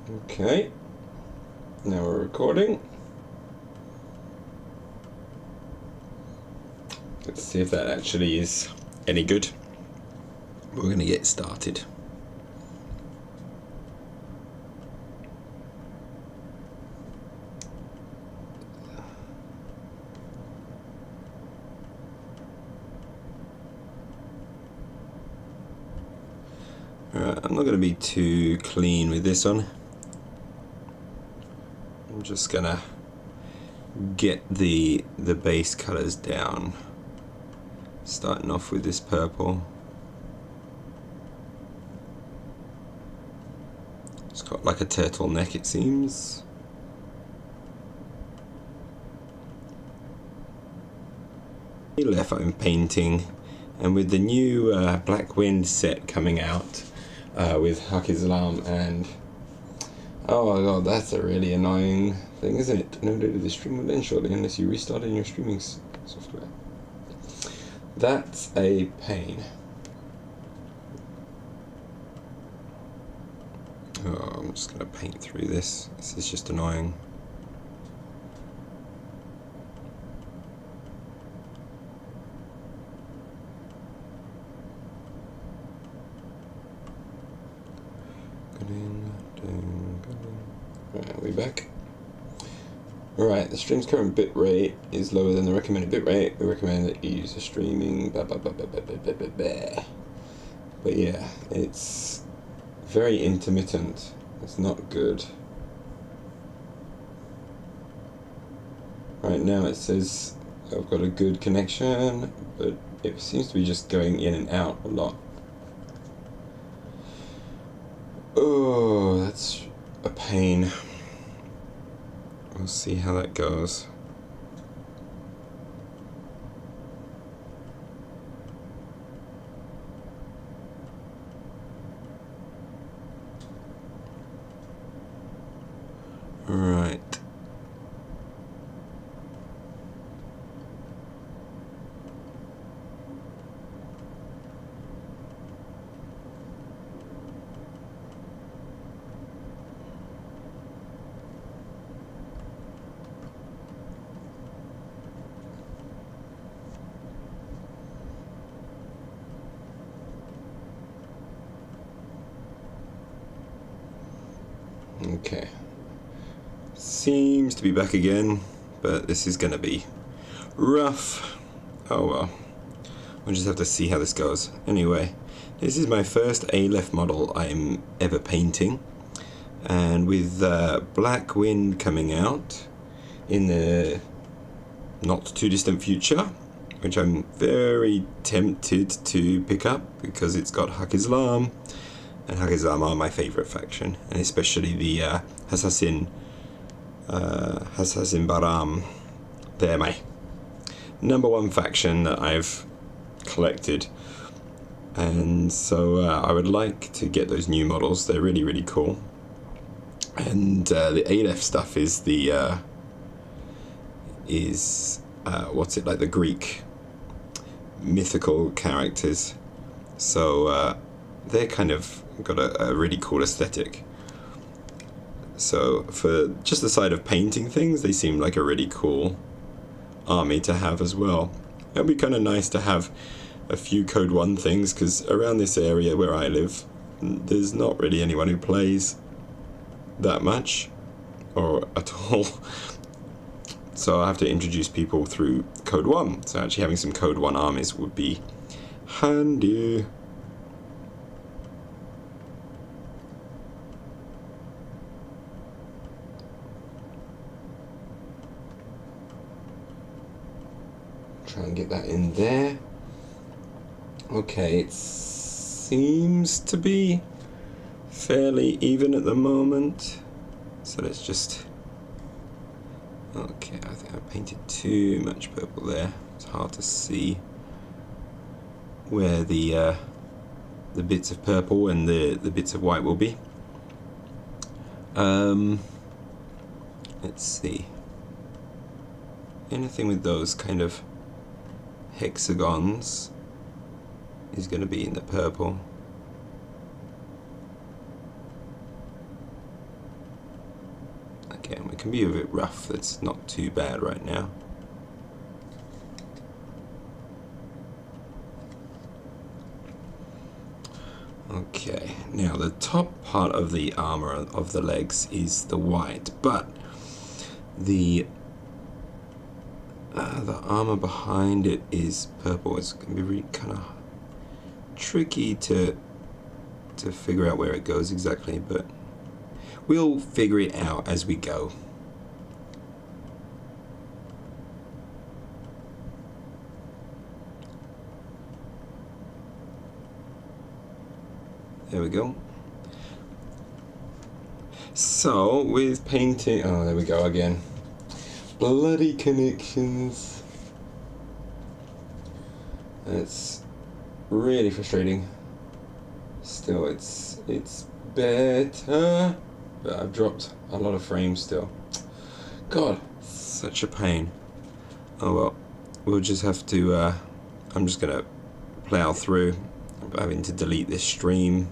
Okay, now we're recording. Let's see if that actually is any good. We're going to get started. Alright, I'm not going to be too clean with this one. I'm just going to get the base colours down. Starting off with this purple. It's got like a turtleneck, it seems. Left I'm painting, and with the new Black Wind set coming out with Haq Islam and oh my god, that's a really annoying thing, isn't it? No data the stream will end shortly unless you restart in your streaming software. That's a pain. Oh, I'm just going to paint through this. This is just annoying. Right, are we back? Right, the stream's current bitrate is lower than the recommended bitrate. We recommend that you use a streaming But yeah, it's very intermittent. It's not good. Right now it says I've got a good connection, but it seems to be just going in and out a lot. Oh, that's a pain. We'll see how that goes. Right. Okay. Seems to be back again, but this is gonna be rough. Oh well. We'll just have to see how this goes. Anyway, this is my first A-Left model I'm ever painting. And with Black Wind coming out in the not too distant future, which I'm very tempted to pick up because it's got Haq Islam, and Haq Islam are my favourite faction, and especially the Assassin Baram. They're my #1 faction that I've collected, and so I would like to get those new models. They're really, really cool. And the A-Left stuff is the what's it, like the Greek mythical characters, so they're kind of got a really cool aesthetic. So for just the side of painting things, they seem like a really cool army to have as well. It would be kind of nice to have a few Code 1 things, because around this area where I live, there's not really anyone who plays that much, or at all. So I have to introduce people through Code 1. So actually having some Code 1 armies would be handy. Try and get that in there. Okay, it seems to be fairly even at the moment. So let's just... Okay, I think I painted too much purple there. It's hard to see where the bits of purple and the bits of white will be. Let's see. Anything with those kind of hexagons is going to be in the purple. Again, we can be a bit rough. That's not too bad right now. Okay, now the top part of the armor of the legs is the white, but the armor behind it is purple. It's going to be really kind of tricky to figure out where it goes exactly, but we'll figure it out as we go. There we go. So with painting, oh, there we go again. Bloody connections. And it's really frustrating. Still, it's better, but I've dropped a lot of frames still. God, such a pain. Oh well, we'll just have to. I'm just gonna plow through. I'm having to delete this stream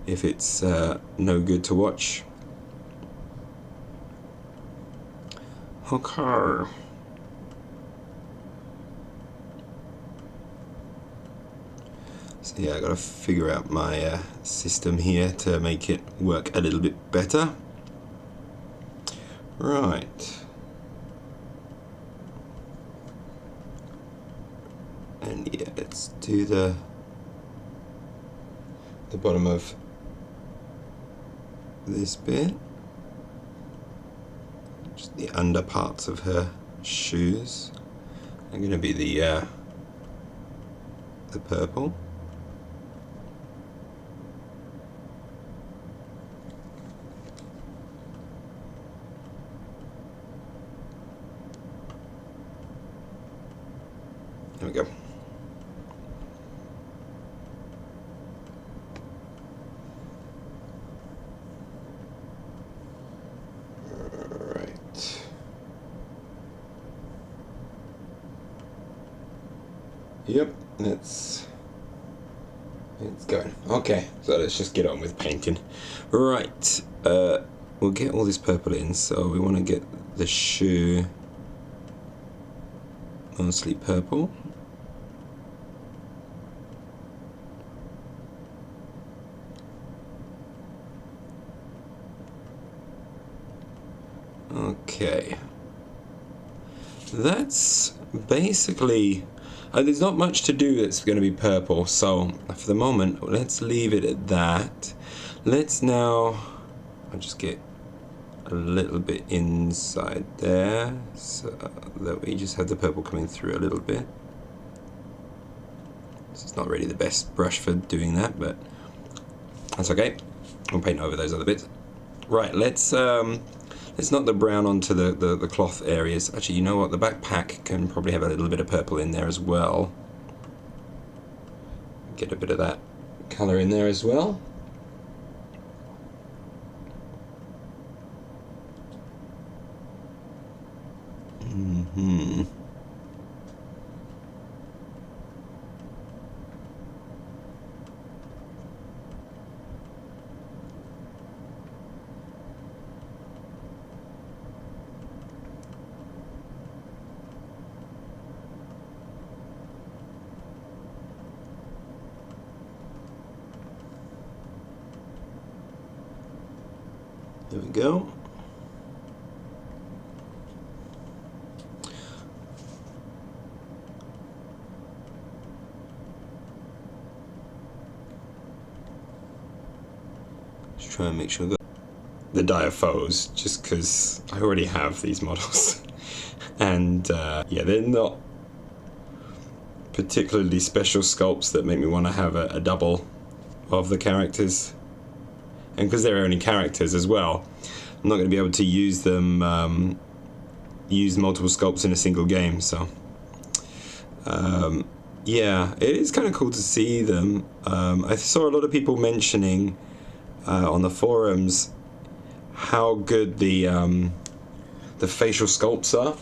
if it's no good to watch. Okay. So yeah, I gotta figure out my system here to make it work a little bit better. Right. And yeah, let's do the bottom of this bit. Just the under parts of her shoes are going to be the purple. There we go. Yep, it's going. Okay, so let's just get on with painting. Right, we'll get all this purple in, so we want to get the shoe mostly purple. Okay. That's basically... there's not much to do that's going to be purple, so for the moment, let's leave it at that. Let's now... I'll just get a little bit inside there, so that we just have the purple coming through a little bit. This is not really the best brush for doing that, but that's okay. I'll paint over those other bits. Right, let's knock the brown onto the cloth areas. Actually, you know what? The backpack can probably have a little bit of purple in there as well. Get a bit of that colour in there as well. There we go. Just try and make sure that the diaphos, just because I already have these models. And yeah, they're not particularly special sculpts that make me want to have a double of the characters. And because they're only characters as well, I'm not going to be able to use them, use multiple sculpts in a single game. So, yeah, it is kind of cool to see them. I saw a lot of people mentioning on the forums how good the facial sculpts are.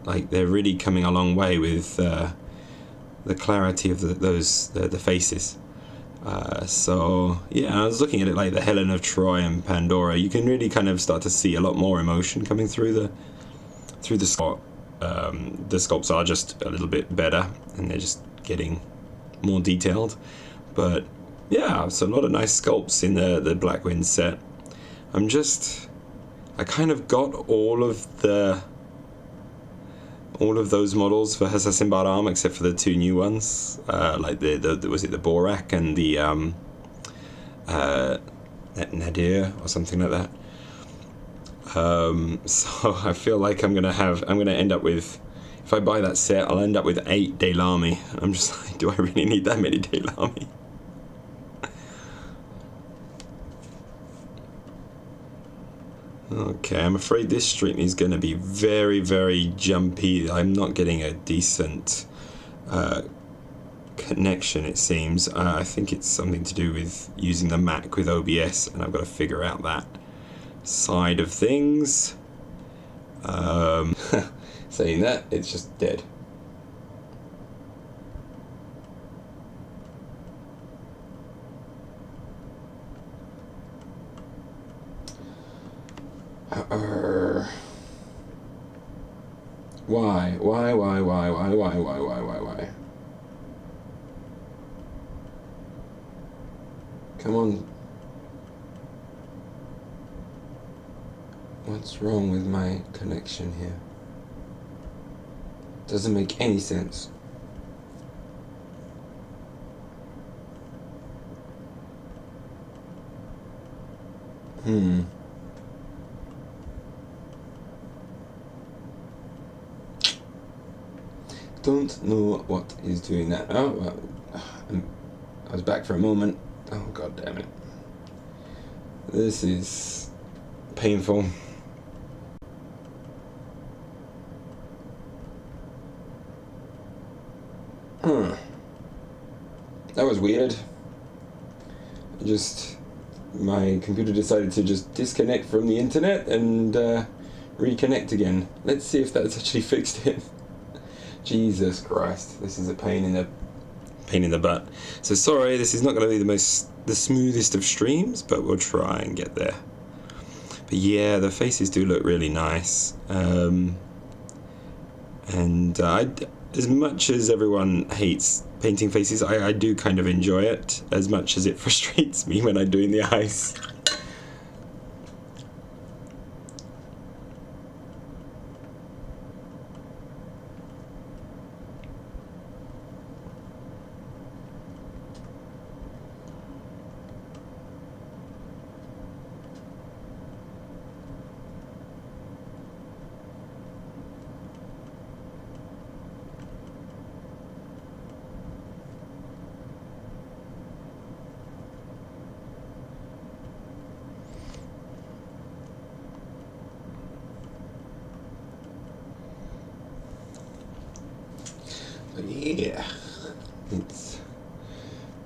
Like they're really coming a long way with the clarity of the faces. So yeah, I was looking at it like the Helen of Troy and Pandora. You can really kind of start to see a lot more emotion coming through the sculpt. The sculpts are just a little bit better, and they're just getting more detailed. But yeah, it's a lot of nice sculpts in the Black Wind set. I kind of got all of those models for Assassin Bard Arm except for the two new ones, like the was it the Borak and the Nadir or something like that. So I feel like I'm gonna end up with, if I buy that set, I'll end up with 8 Daylami. I'm just like, do I really need that many Daylami? Okay, I'm afraid this stream is going to be very, very jumpy. I'm not getting a decent connection, it seems. I think it's something to do with using the Mac with OBS, and I've got to figure out that side of things. Saying that, it's just dead. Why? Come on. What's wrong with my connection here? Doesn't make any sense. Don't know what is doing that. Oh, well, I was back for a moment. Oh, god damn it. This is painful. That was weird. My computer decided to just disconnect from the internet and reconnect again. Let's see if that's actually fixed it. Jesus Christ, this is a pain in the butt. So sorry, this is not going to be the smoothest of streams, but we'll try and get there. But yeah, the faces do look really nice. As much as everyone hates painting faces, I do kind of enjoy it, as much as it frustrates me when I'm doing the eyes. Yeah,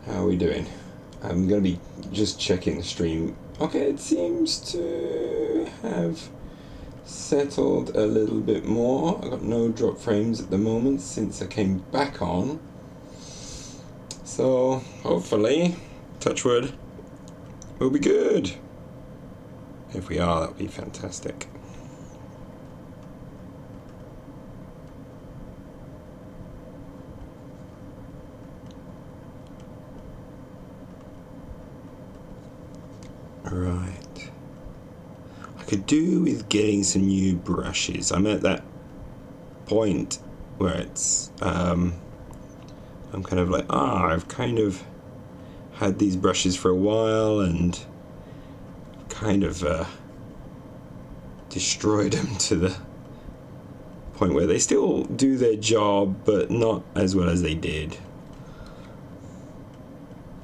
how are we doing? I'm gonna be just checking the stream. Okay, it seems to have settled a little bit more. I got no drop frames at the moment since I came back on. So hopefully, touch wood, we'll be good. If we are, that'll be fantastic. Right. I could do with getting some new brushes. I'm at that point where it's I'm kind of like, I've kind of had these brushes for a while and kind of destroyed them to the point where they still do their job, but not as well as they did.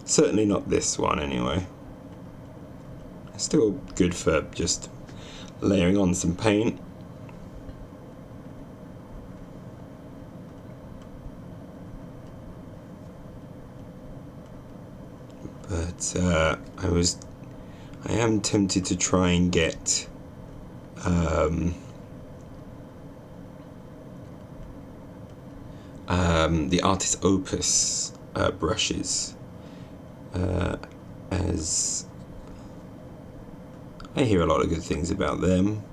Certainly not this one anyway. Still good for just layering on some paint. But I am tempted to try and get the Artist Opus brushes. as I hear a lot of good things about them,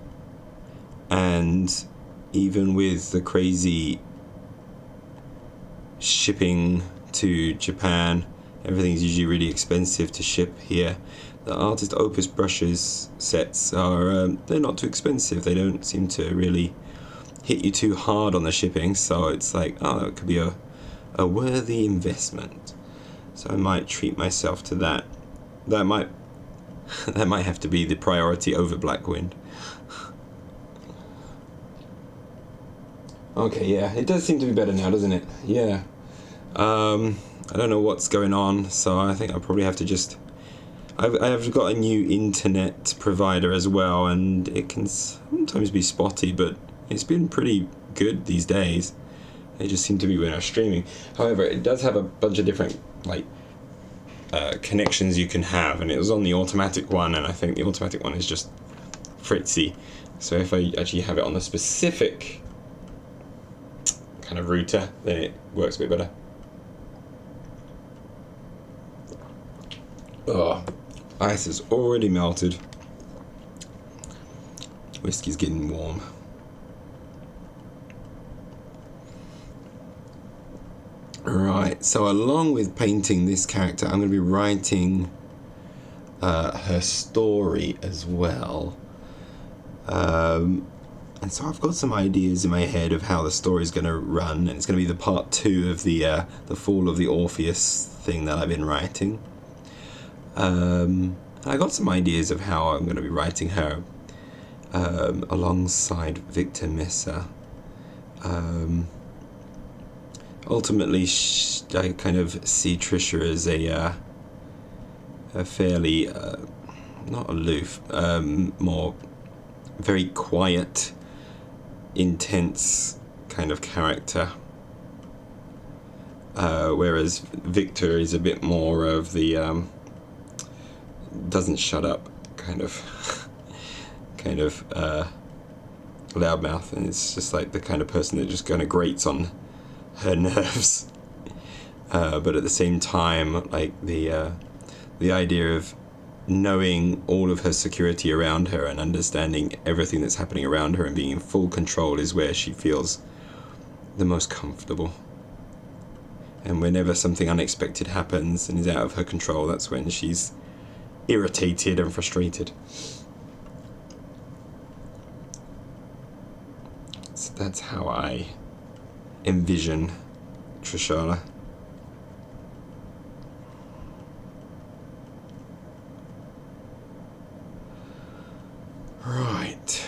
and even with the crazy shipping to Japan, everything's usually really expensive to ship here. The Artist Opus brushes sets are they're not too expensive. They don't seem to really hit you too hard on the shipping, so it's like, oh, it could be a worthy investment. So I might treat myself to that. That might have to be the priority over Blackwind. Okay, yeah, it does seem to be better now, doesn't it? Yeah. I don't know what's going on, so I think I'll probably have to just... I've got a new internet provider as well, and it can sometimes be spotty, but it's been pretty good these days. They just seem to be when I'm streaming. However, it does have a bunch of different connections you can have, and it was on the automatic one, and I think the automatic one is just fritzy. So if I actually have it on the specific kind of router, then it works a bit better. Oh, ice has already melted. Whiskey's getting warm. Right, so along with painting this character, I'm going to be writing her story as well. And so I've got some ideas in my head of how the story's going to run, and it's going to be the part 2 of the Fall of the Orpheus thing that I've been writing. I got some ideas of how I'm going to be writing her alongside Victor Mesa. Ultimately, I kind of see Trisha as a fairly, not aloof, more very quiet, intense kind of character. Whereas Victor is a bit more of the doesn't shut up kind of loudmouth, and it's just like the kind of person that just kind of grates on her nerves. But at the same time, like the idea of knowing all of her security around her and understanding everything that's happening around her and being in full control is where she feels the most comfortable. And whenever something unexpected happens and is out of her control, that's when she's irritated and frustrated. So that's how I envision Trishala. Right.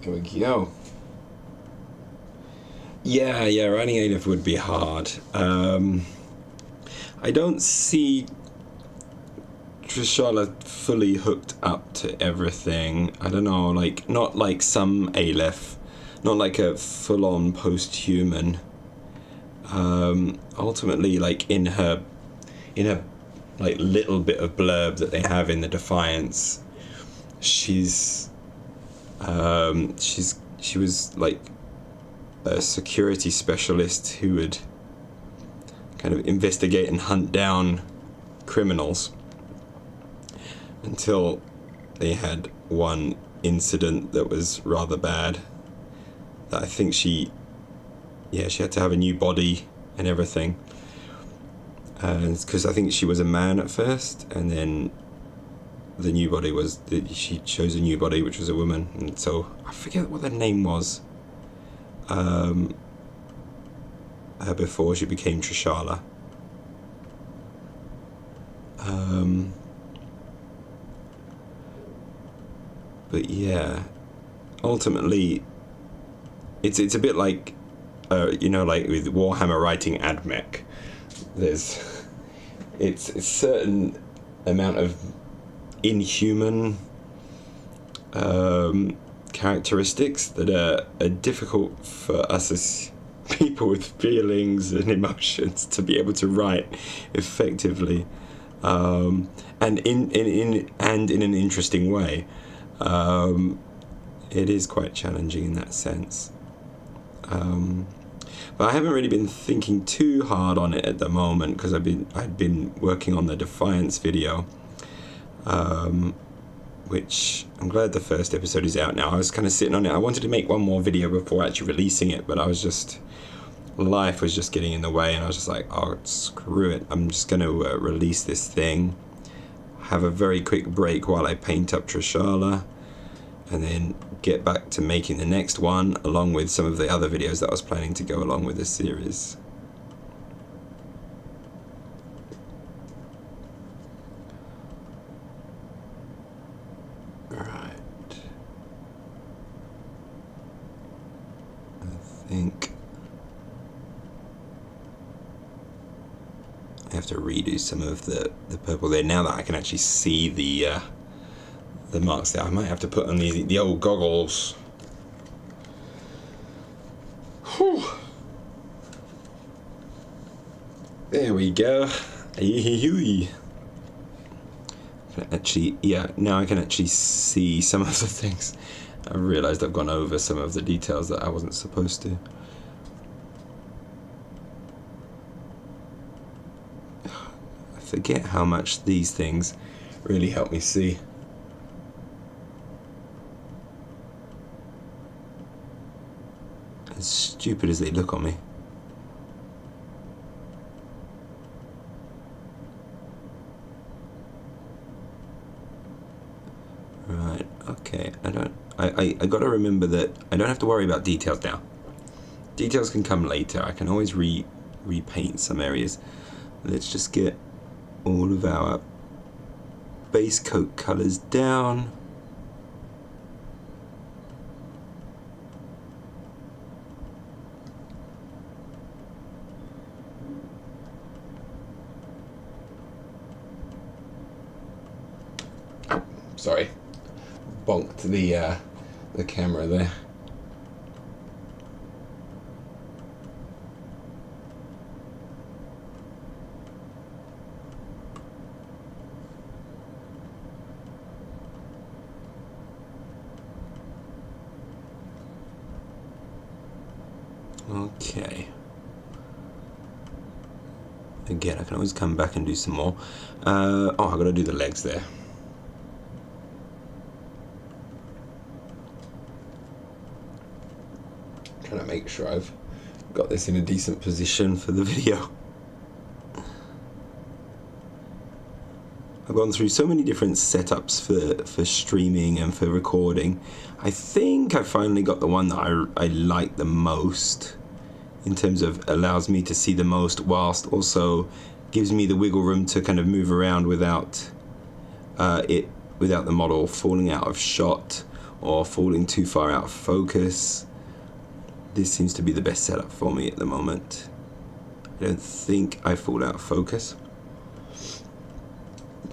There we go. Yeah, writing Aleph would be hard. I don't see Trishala fully hooked up to everything. I don't know, like, not like some Aleph, not like a full-on post-human. Ultimately, like, in her like little bit of blurb that they have in the Defiance, she was like a security specialist who would kind of investigate and hunt down criminals until they had one incident that was rather bad. That I think she had to have a new body and everything, because I think she was a man at first, and then the new body was, she chose a new body, which was a woman, and so I forget what her name was. Before she became Trishala. But yeah, ultimately, it's a bit like, like with Warhammer writing Admech. It's a certain amount of inhuman characteristics that are difficult for us as people with feelings and emotions to be able to write effectively, and in an interesting way. It is quite challenging in that sense. But I haven't really been thinking too hard on it at the moment because I'd been working on the Defiance video, which I'm glad the first episode is out now. I was kind of sitting on it. I wanted to make one more video before actually releasing it, but life was just getting in the way, and I was just like, oh, screw it. I'm just going to release this thing, have a very quick break while I paint up Trishala, and then get back to making the next one, along with some of the other videos that I was planning to go along with this series. Right. I think I have to redo some of the purple there now that I can actually see the marks there. I might have to put on the old goggles. Whew. There we go. Actually, yeah, now I can actually see some of the things. I realised I've gone over some of the details that I wasn't supposed to. I forget how much these things really help me see. As stupid as they look on me. Right, okay, I gotta remember that I don't have to worry about details now. Details can come later. I can always repaint some areas. Let's just get all of our base coat colors down. Sorry, bonked the camera there. Okay. Again, I can always come back and do some more. Oh, I gotta do the legs there. Trying to make sure I've got this in a decent position for the video. I've gone through so many different setups for streaming and for recording. I think I finally got the one that I like the most, in terms of allows me to see the most whilst also gives me the wiggle room to kind of move around without without the model falling out of shot or falling too far out of focus. This seems to be the best setup for me at the moment. I don't think I fall out of focus.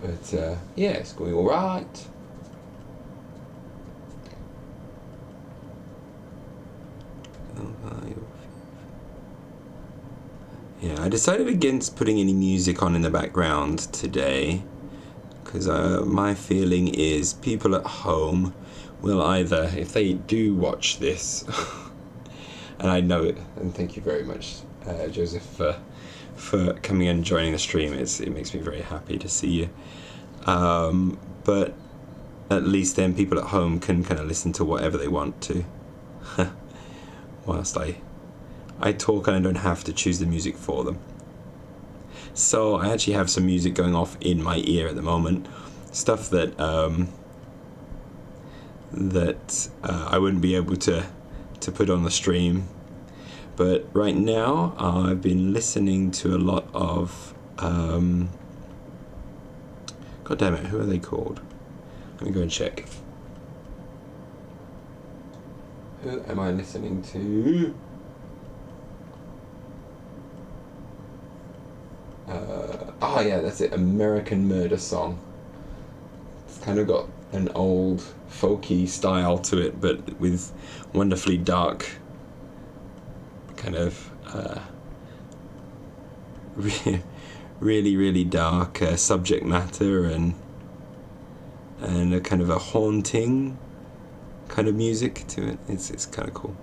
But yeah, it's going all right. Yeah, I decided against putting any music on in the background today, because my feeling is people at home will either, if they do watch this, and I know it, and thank you very much, Joseph, for coming and joining the stream. It makes me very happy to see you. But at least then people at home can kind of listen to whatever they want to, whilst I talk and I don't have to choose the music for them. So I actually have some music going off in my ear at the moment, stuff that I wouldn't be able to put on the stream. But right now I've been listening to a lot of God damn it, who are they called? Let me go and check. Who am I listening to? Oh yeah, that's it, American Murder Song. It's kind of got an old folky style to it, but with wonderfully dark kind of really dark subject matter and a kind of a haunting kind of music to it. It's kind of cool.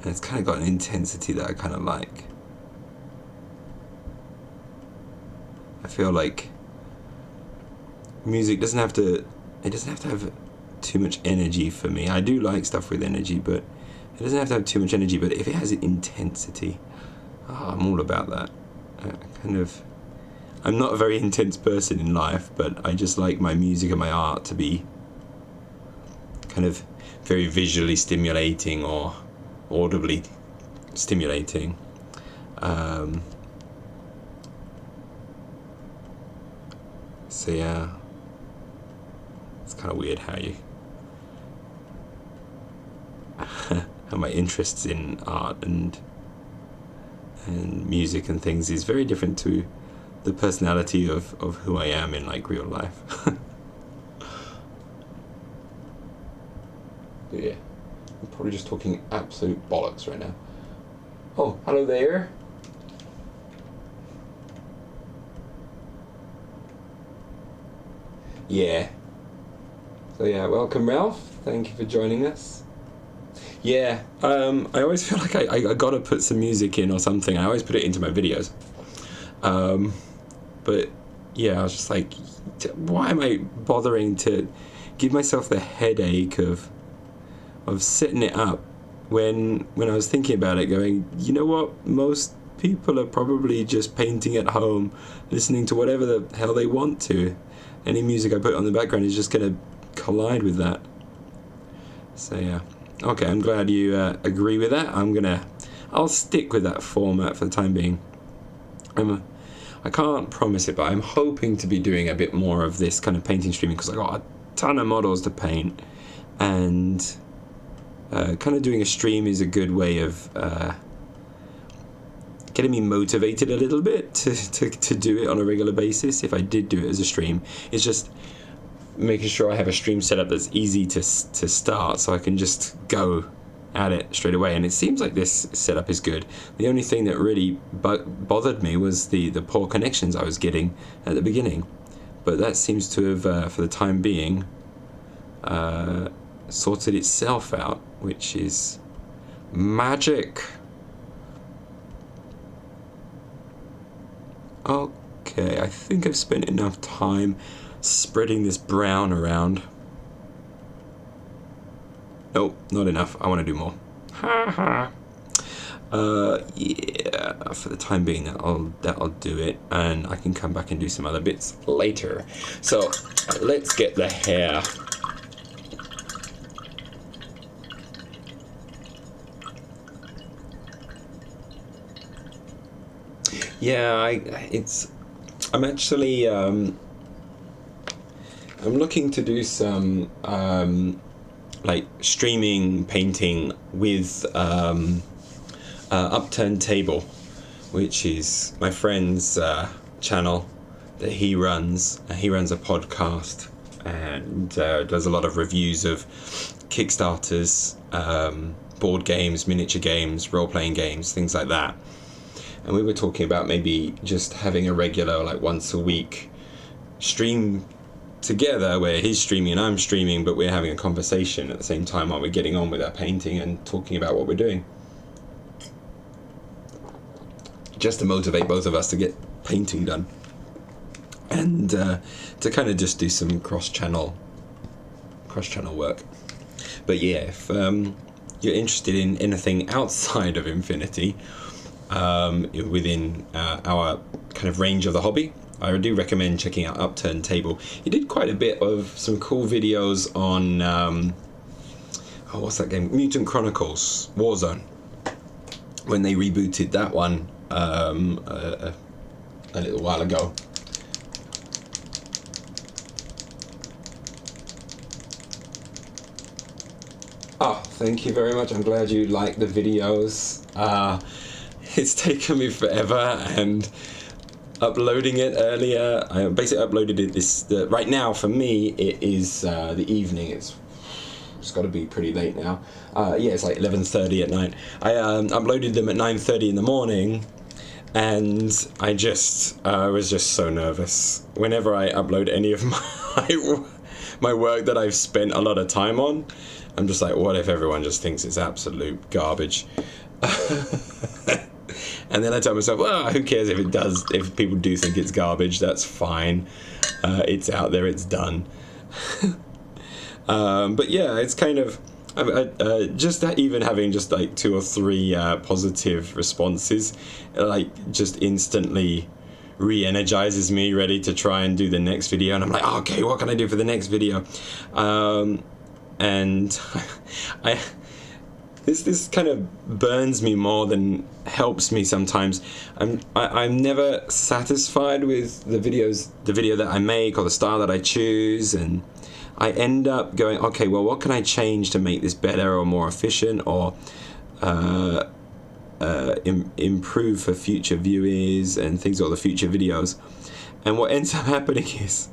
And it's kind of got an intensity that I kind of like. I feel like music doesn't have to have too much energy for me. I do like stuff with energy, but it doesn't have to have too much energy. But if it has intensity, I'm all about that. I'm not a very intense person in life, but I just like my music and my art to be kind of very visually stimulating or audibly stimulating. So yeah, it's kind of weird how my interests in art and music and things is very different to the personality of who I am in like real life. Yeah, I'm probably just talking absolute bollocks right now. Oh, hello there. Yeah. So yeah, welcome Ralph. Thank you for joining us. Yeah, I always feel like I gotta put some music in or something. I always put it into my videos. But yeah, I was just like, why am I bothering to give myself the headache of setting it up when I was thinking about it, going, you know what, most people are probably just painting at home, listening to whatever the hell they want to. Any music I put on the background is just gonna collide with that. So yeah. Okay, I'm glad you agree with that. I'll stick with that format for the time being. I can't promise it, but I'm hoping to be doing a bit more of this kind of painting streaming because I got a ton of models to paint, and kind of doing a stream is a good way of getting me motivated a little bit to do it on a regular basis. If I did do it as a stream, it's just making sure I have a stream setup that's easy to start, so I can just go at it straight away. And it seems like this setup is good. The only thing that really bothered me was the poor connections I was getting at the beginning, but that seems to have for the time being sorted itself out, which is magic. Okay, I think I've spent enough time spreading this brown around. Nope, not enough. I want to do more. Ha ha. Yeah, for the time being, that'll do it, and I can come back and do some other bits later. So let's get the hair. Yeah, I'm actually I'm looking to do some like streaming painting with Upturned Table, which is my friend's channel that he runs. He runs a podcast and does a lot of reviews of Kickstarters, board games, miniature games, role-playing games, things like that. And we were talking about maybe just having a regular, like once a week stream together where he's streaming and I'm streaming, but we're having a conversation at the same time while we're getting on with our painting and talking about what we're doing. Just to motivate both of us to get painting done. And to kind of just do some cross-channel work. But yeah, if you're interested in anything outside of Infinity, within our kind of range of the hobby, I do recommend checking out Upturned Table. He did quite a bit of some cool videos on what's that game? Mutant Chronicles Warzone, when they rebooted that one a little while ago. Oh, thank you very much. I'm glad you like the videos. it's taken me forever, and uploading it earlier, I basically uploaded it right now for me it is the evening. It's got to be pretty late now. Yeah, it's like 11:30 at night. I uploaded them at 9:30 in the morning, and I was just so nervous whenever I upload any of my work that I've spent a lot of time on. I'm just like, what if everyone just thinks it's absolute garbage? And then I tell myself, well, who cares if it does? If people do think it's garbage, that's fine. It's out there, it's done. But yeah, it's kind of just that, even having just like 2 or 3 positive responses, like just instantly re-energizes me, ready to try and do the next video. And I'm like, oh, okay, what can I do for the next video? And this kind of burns me more than helps me sometimes. I'm never satisfied with the video that I make or the style that I choose, and I end up going, okay, well, what can I change to make this better or more efficient, or improve for future viewers and things, or the future videos. And what ends up happening is,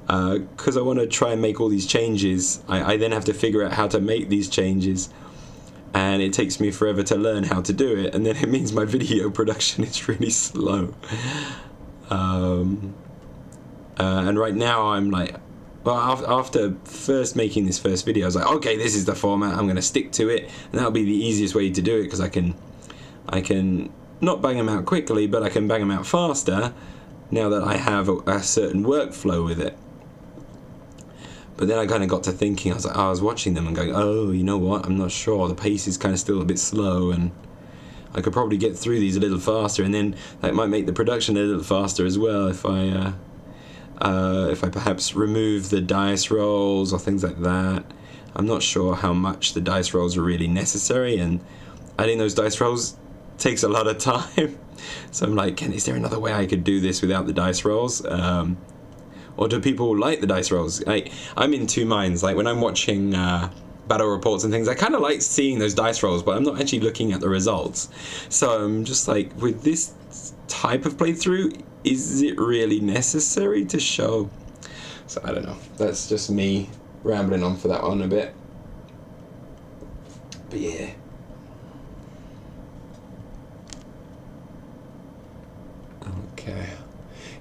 because I want to try and make all these changes, I then have to figure out how to make these changes, and it takes me forever to learn how to do it, and then it means my video production is really slow. And right now I'm like, well, after first making this first video, I was like, okay, this is the format, I'm going to stick to it, and that'll be the easiest way to do it, because I can not bang them out quickly, but I can bang them out faster now that I have a certain workflow with it. But then I kind of got to thinking, I was watching them and going, oh, you know what, I'm not sure, the pace is kind of still a bit slow, and I could probably get through these a little faster, and then that might make the production a little faster as well if I perhaps remove the dice rolls or things like that. I'm not sure how much the dice rolls are really necessary, and adding those dice rolls takes a lot of time. So I'm like, is there another way I could do this without the dice rolls? Or do people like the dice rolls? I'm in two minds. Like when I'm watching battle reports and things, I kind of like seeing those dice rolls, but I'm not actually looking at the results. So I'm just like, with this type of playthrough, is it really necessary to show? So I don't know. That's just me rambling on for that one a bit. But yeah. Okay.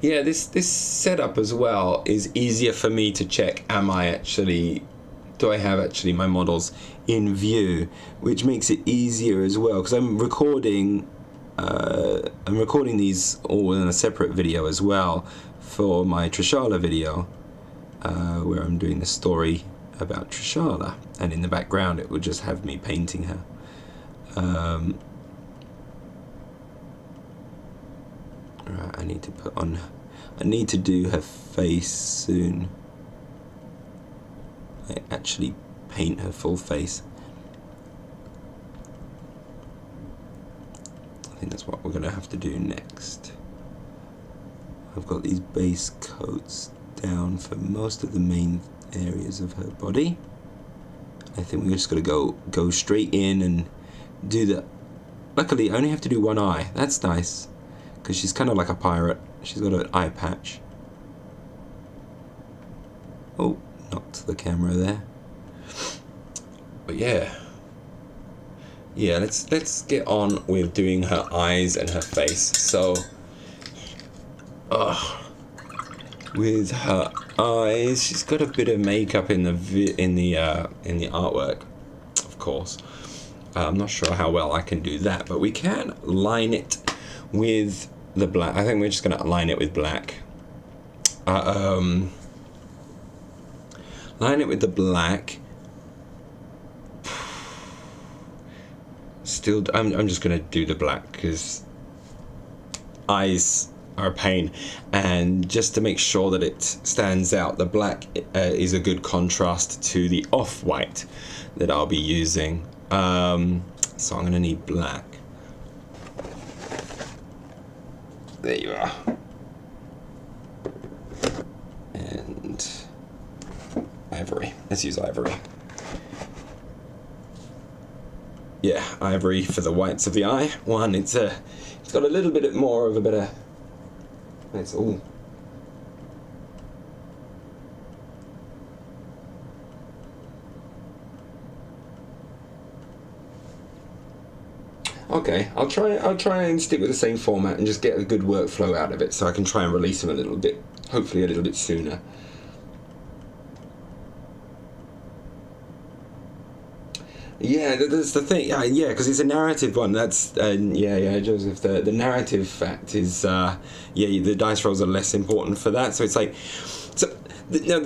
Yeah, this setup as well is easier for me to check, do I have actually my models in view, which makes it easier as well, because I'm recording these all in a separate video as well for my Trishala video, where I'm doing the story about Trishala, and in the background it will just have me painting her. Right, I need to do her face soon. Actually paint her full face. I think that's what we're going to have to do next. I've got these base coats down for most of the main areas of her body. I think we're just going to go straight in and do that. Luckily, I only have to do one eye. That's nice, because she's kind of like a pirate. She's got an eye patch. Oh, knocked the camera there. But yeah, let's get on with doing her eyes and her face. So, with her eyes, she's got a bit of makeup in the artwork, of course. I'm not sure how well I can do that, but we can line it with the black. I think we're just going to line it with black. Line it with the black. Still, I'm just going to do the black because eyes are a pain, and just to make sure that it stands out, the black is a good contrast to the off-white that I'll be using. So I'm going to need black. There you are. And ivory. Let's use ivory. Yeah, ivory for the whites of the eye. One, it's got a little bit more of a better. It's all. Okay, I'll try and stick with the same format and just get a good workflow out of it, so I can try and release them a little bit, hopefully a little bit sooner. Yeah, that's the thing. Yeah, because it's a narrative one. That's yeah, Joseph. The narrative fact is the dice rolls are less important for that. So it's like, now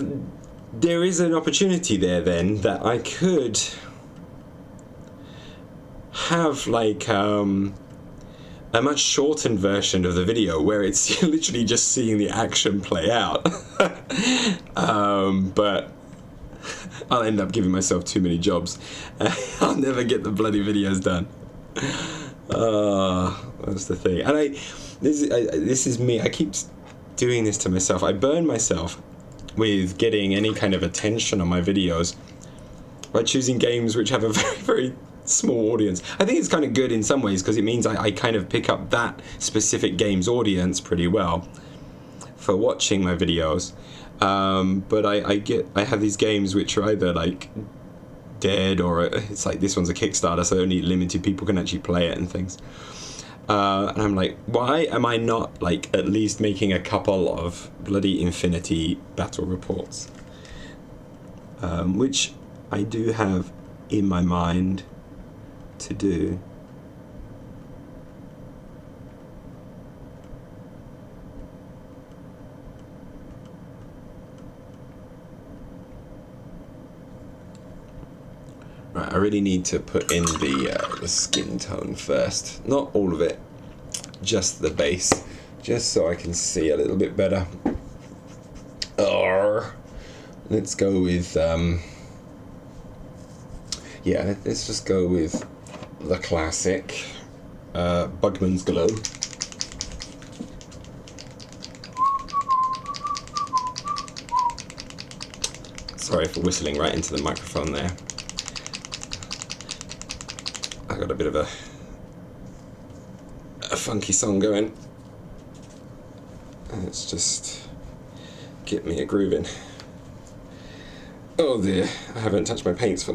there is an opportunity there then that I could have like a much shortened version of the video where it's literally just seeing the action play out. But I'll end up giving myself too many jobs. I'll never get the bloody videos done. That's the thing. And this is me. I keep doing this to myself. I burn myself with getting any kind of attention on my videos by choosing games which have a very, very small audience. I think it's kind of good in some ways because it means I kind of pick up that specific game's audience pretty well for watching my videos. But I have these games which are either like dead or it's like this one's a Kickstarter, so only limited people can actually play it and things. And I'm like, why am I not like at least making a couple of bloody Infinity battle reports, which I do have in my mind to do. Right, I really need to put in the skin tone first. Not all of it, just the base, just so I can see a little bit better. Let's go with let's just go with the classic Bugman's Glow. Sorry for whistling right into the microphone there. I got a bit of a funky song going. Let's just get me a groove in. Oh dear, I haven't touched my paints for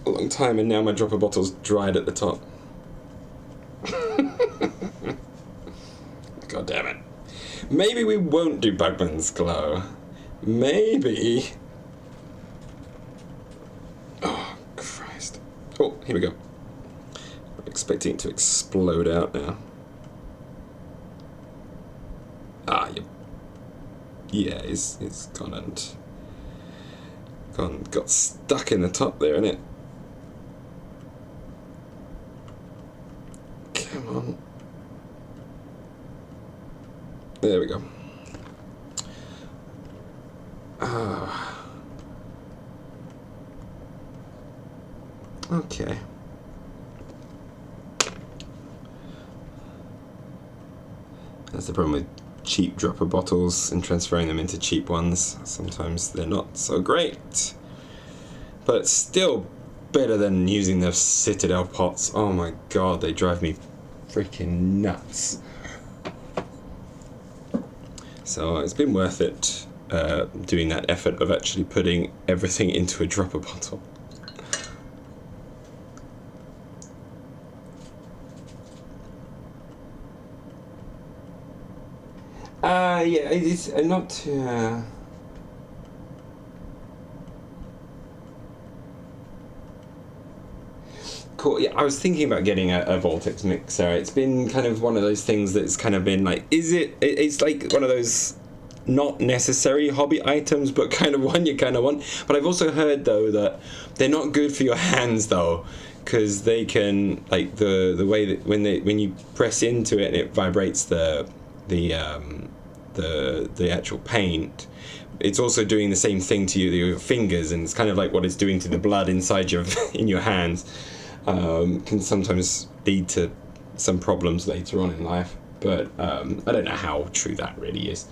a long time, and now my dropper bottle's dried at the top. God damn it. Maybe we won't do Bugman's Glow. Maybe. Oh, Christ. Oh, here we go. I'm expecting it to explode out now. Yeah, it's gone and got stuck in the top there, innit? Come on. There we go. Okay. That's the problem with cheap dropper bottles and transferring them into cheap ones. Sometimes they're not so great, but it's still better than using the Citadel pots. Oh my god, they drive me freaking nuts. So it's been worth it doing that effort of actually putting everything into a dropper bottle. Yeah, it's not cool. Yeah, I was thinking about getting a Vortex mixer. It's been kind of one of those things that's kind of been like, it's like one of those not necessary hobby items, but kind of one you kind of want. But I've also heard though that they're not good for your hands though, because they can, like, the way that when you press into it and it vibrates the actual paint, it's also doing the same thing to your fingers, and it's kind of like what it's doing to the blood inside in your hands. Can sometimes lead to some problems later on in life, but I don't know how true that really is.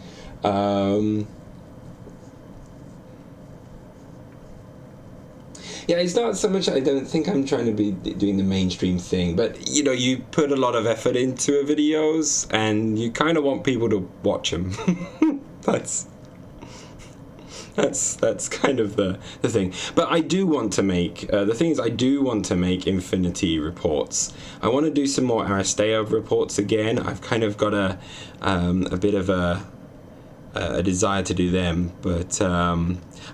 Yeah, it's not so much. I don't think I'm trying to be doing the mainstream thing, but you know, you put a lot of effort into videos, and you kind of want people to watch them. that's kind of the thing. But I do want to make the thing is I do want to make Infinity reports. I want to do some more Aristeo reports again. I've kind of got a bit of a desire to do them, but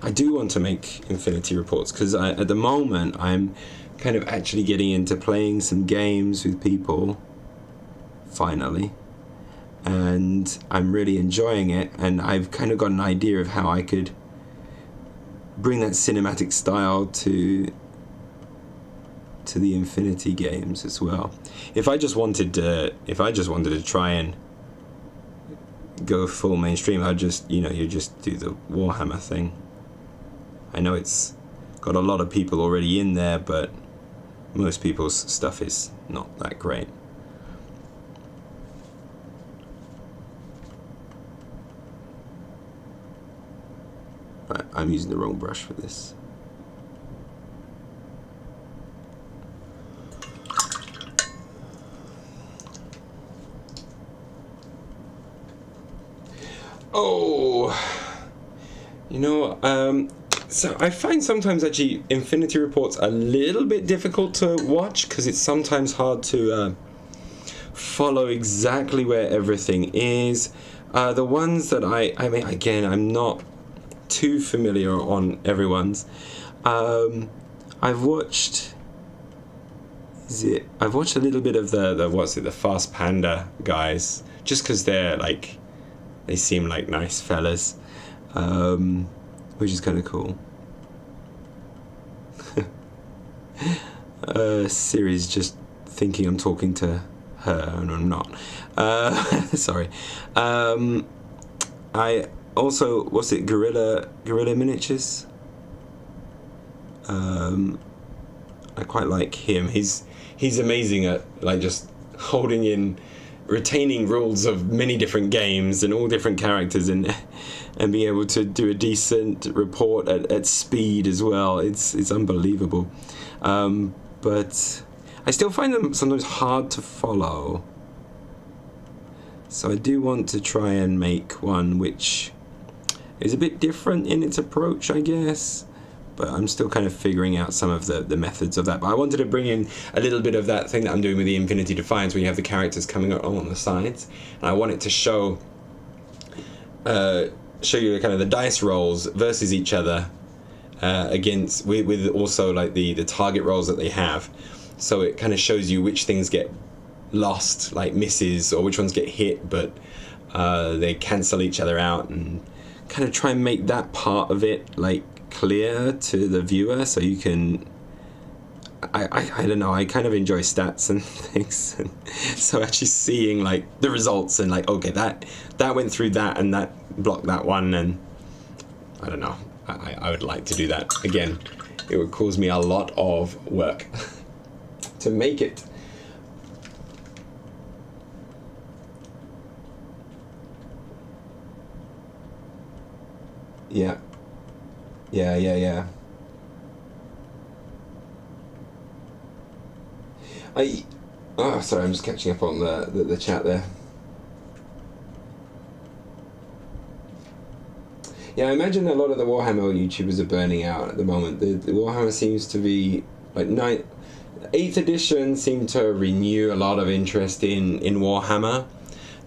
I do want to make Infinity reports because at the moment I'm kind of actually getting into playing some games with people finally, and I'm really enjoying it, and I've kind of got an idea of how I could bring that cinematic style to the Infinity games as well. If I just wanted to try and go full mainstream, I'd just, you just do the Warhammer thing. I know it's got a lot of people already in there, but most people's stuff is not that great. Right, I'm using the wrong brush for this. Oh, so I find sometimes actually Infinity reports a little bit difficult to watch because it's sometimes hard to follow exactly where everything is. The ones that I mean, again, I'm not too familiar on everyone's. I've watched a little bit of the Fast Panda guys, just because they seem like nice fellas, which is kind of cool. Siri's just thinking I'm talking to her, and I'm not. Sorry. I also, what's it, Gorilla Miniatures? I quite like him. He's amazing at just retaining rules of many different games and all different characters, and being able to do a decent report at speed as well. It's unbelievable. But I still find them sometimes hard to follow. So I do want to try and make one which is a bit different in its approach, I guess. But I'm still kind of figuring out some of the methods of that. But I wanted to bring in a little bit of that thing that I'm doing with the Infinity Defiance, where you have the characters coming on the sides. And I want it to show you kind of the dice rolls versus each other, with also the target rolls that they have. So it kind of shows you which things get lost, like misses, or which ones get hit, but they cancel each other out, and kind of try and make that part of it clear to the viewer, so you can I don't know, I kind of enjoy stats and things, and so actually seeing the results and okay, that went through that and that blocked that one, and I don't know, I would like to do that again. It would cause me a lot of work to make it. Yeah. Sorry, I'm just catching up on the chat there. Yeah, I imagine a lot of the Warhammer YouTubers are burning out at the moment. The Warhammer seems to be 8th edition seemed to renew a lot of interest in Warhammer.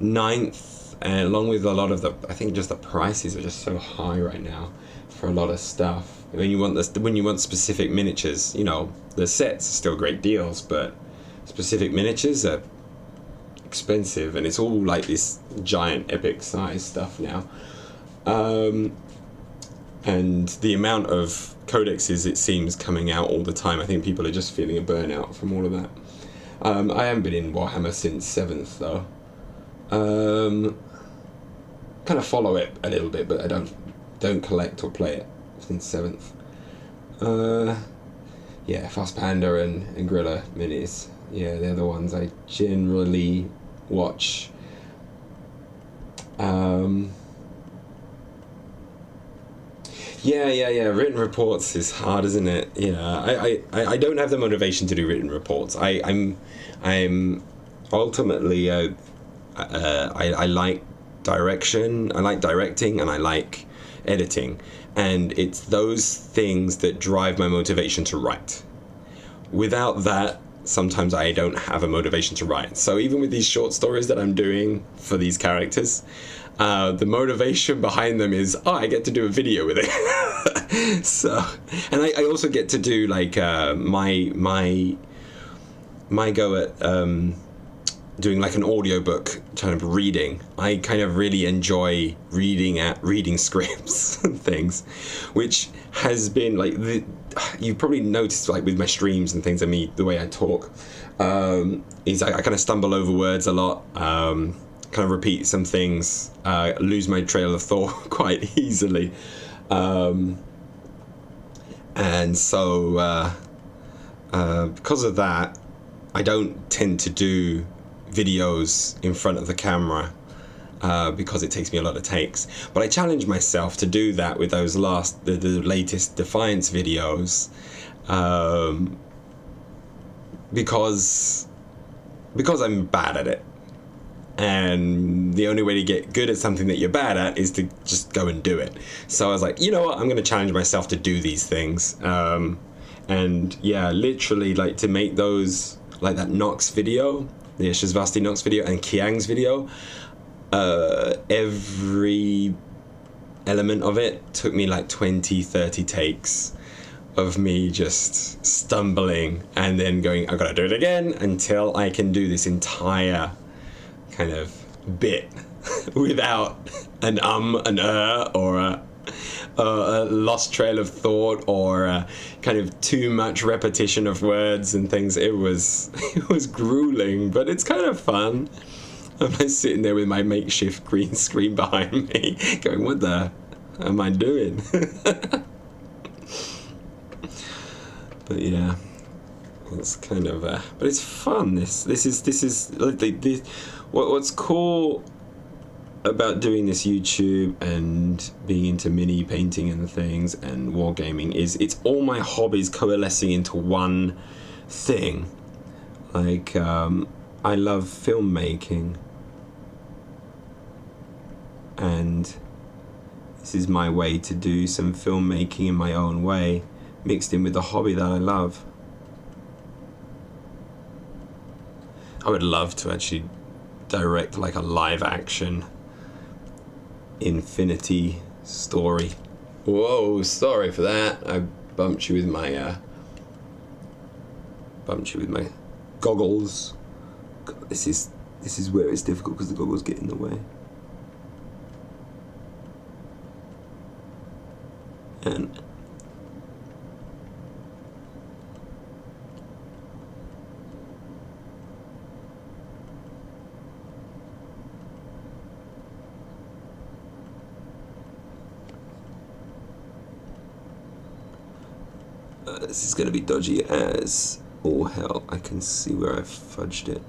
9th, and along with a lot of I think just the prices are just so high right now for a lot of stuff. When you want specific miniatures, the sets are still great deals, but specific miniatures are expensive, and it's all this giant epic size stuff now. And the amount of codexes, it seems, coming out all the time, I think people are just feeling a burnout from all of that. I haven't been in Warhammer since 7th though. Kind of follow it a little bit, but I don't collect or play it since 7th. Fast Panda and Gorilla Minis. Yeah, they're the ones I generally watch. Yeah. Written reports is hard, isn't it? Yeah, I don't have the motivation to do written reports. I'm ultimately I like direction. I like directing, and I like editing, and it's those things that drive my motivation to write. Without that, sometimes I don't have a motivation to write. So even with these short stories that I'm doing for these characters, the motivation behind them is, I get to do a video with it. So, and I also get to do like my go at doing like an audiobook kind of reading. I kind of really enjoy reading scripts and things, which has been like you've probably noticed like with my streams and things, the way I talk, is I kind of stumble over words a lot, kind of repeat some things, lose my trail of thought quite easily, and so because of that, I don't tend to do videos in front of the camera, because it takes me a lot of takes. But I challenge myself to do that with those the latest Defiance videos, because I'm bad at it, and the only way to get good at something that you're bad at is to just go and do it. So I was like, you know what, I'm going to challenge myself to do these things, and yeah, literally like to make those, like that Nox video, the Shazvasti Nox video, and Kiang's video, every element of it took me like 20-30 takes of me just stumbling and then going, I've got to do it again until I can do this entire kind of bit without an or a lost trail of thought, or kind of too much repetition of words and things. It was grueling, but it's kind of fun. I'm like sitting there with my makeshift green screen behind me going, what the am I doing? But yeah, it's kind of but it's fun. This is like what's cool about doing this YouTube and being into mini painting and things and wargaming is it's all my hobbies coalescing into one thing. Like I love filmmaking, and this is my way to do some filmmaking in my own way, mixed in with the hobby that I love. I would love to actually direct like a live action Infinity story. Whoa, sorry for that. I bumped you with my goggles. God, this is where it's difficult because the goggles get in the way. And this is going to be dodgy as all hell. I can see where I've fudged it.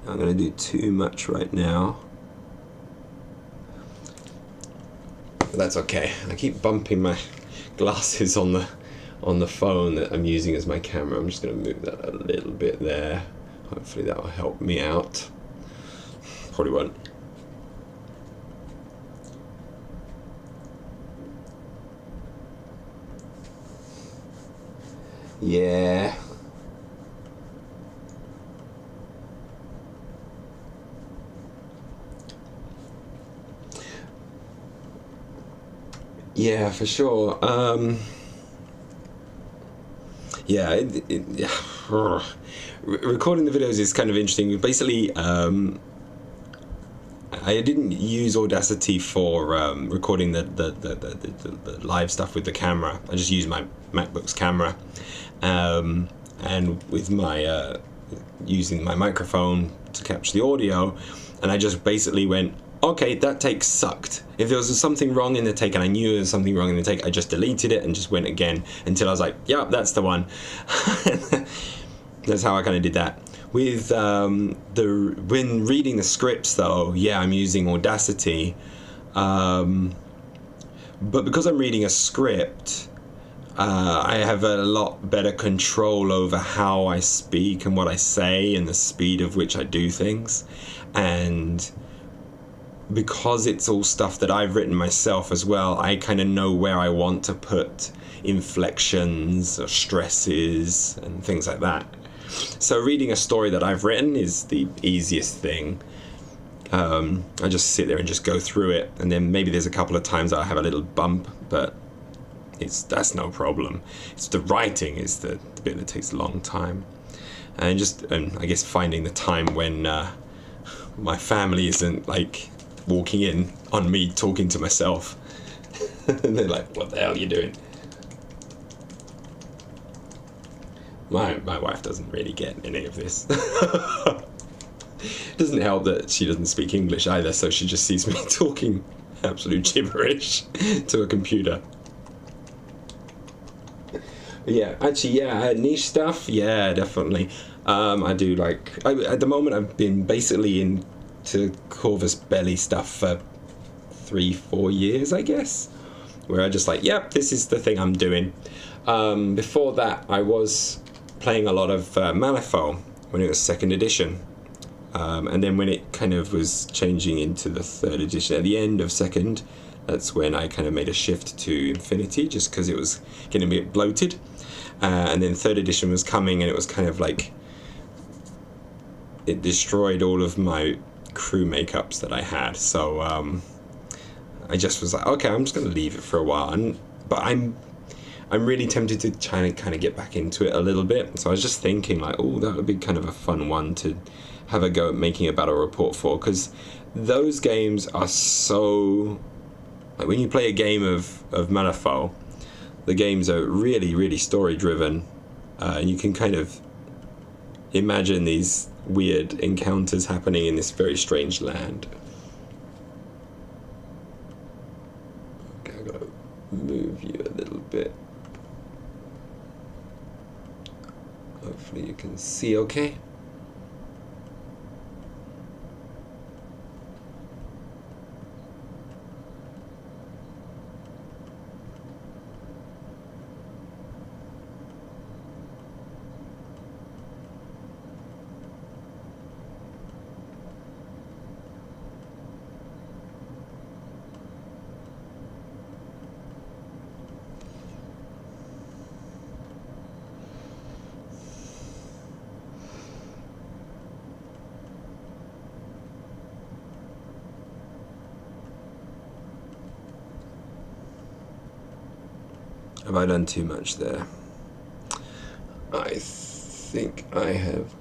I'm going to do too much right now. But that's okay. I keep bumping my glasses on the phone that I'm using as my camera. I'm just going to move that a little bit there. Hopefully that will help me out. Probably won't. Yeah. Yeah, for sure. Yeah, recording the videos is kind of interesting. Basically, I didn't use Audacity for recording the live stuff with the camera. I just used my MacBook's camera, and with my using my microphone to capture the audio, and I just basically went, okay, that take sucked. If there was something wrong in the take and I knew there was something wrong in the take, I just deleted it and just went again until I was like, yeah, that's the one. That's how I kind of did that. With when reading the scripts though, yeah, I'm using Audacity, But because I'm reading a script, I have a lot better control over how I speak and what I say and the speed of which I do things. And because it's all stuff that I've written myself as well, I kind of know where I want to put inflections or stresses and things like that. So reading a story that I've written is the easiest thing. I just sit there and just go through it, and then maybe there's a couple of times I have a little bump, but that's no problem. It's the writing is the bit that takes a long time, and I guess finding the time when my family isn't like walking in on me talking to myself. And they're like, "What the hell are you doing?" My wife doesn't really get any of this. It doesn't help that she doesn't speak English either, so she just sees me talking absolute gibberish to a computer. But yeah, actually, niche stuff, yeah, definitely. I do at the moment I've been basically into Corvus Belli stuff for 3-4 years, I guess, where I just this is the thing I'm doing. Before that, I was playing a lot of Malifaux when it was 2nd edition. And then when it kind of was changing into the 3rd edition, at the end of 2nd, that's when I kind of made a shift to Infinity, just because it was getting a bit bloated. And then 3rd edition was coming, and it was kind of like, it destroyed all of my crew makeups that I had. So I just was like, okay, I'm just going to leave it for a while. But I'm really tempted to try and kind of get back into it a little bit. So I was just thinking that would be kind of a fun one to have a go at making a battle report for, because those games are so, when you play a game of Malifaux, the games are really, really story driven, and you can kind of imagine these weird encounters happening in this very strange land. Okay, I've got to move you a little bit. Hopefully you can see okay. Have I done too much there? I think I have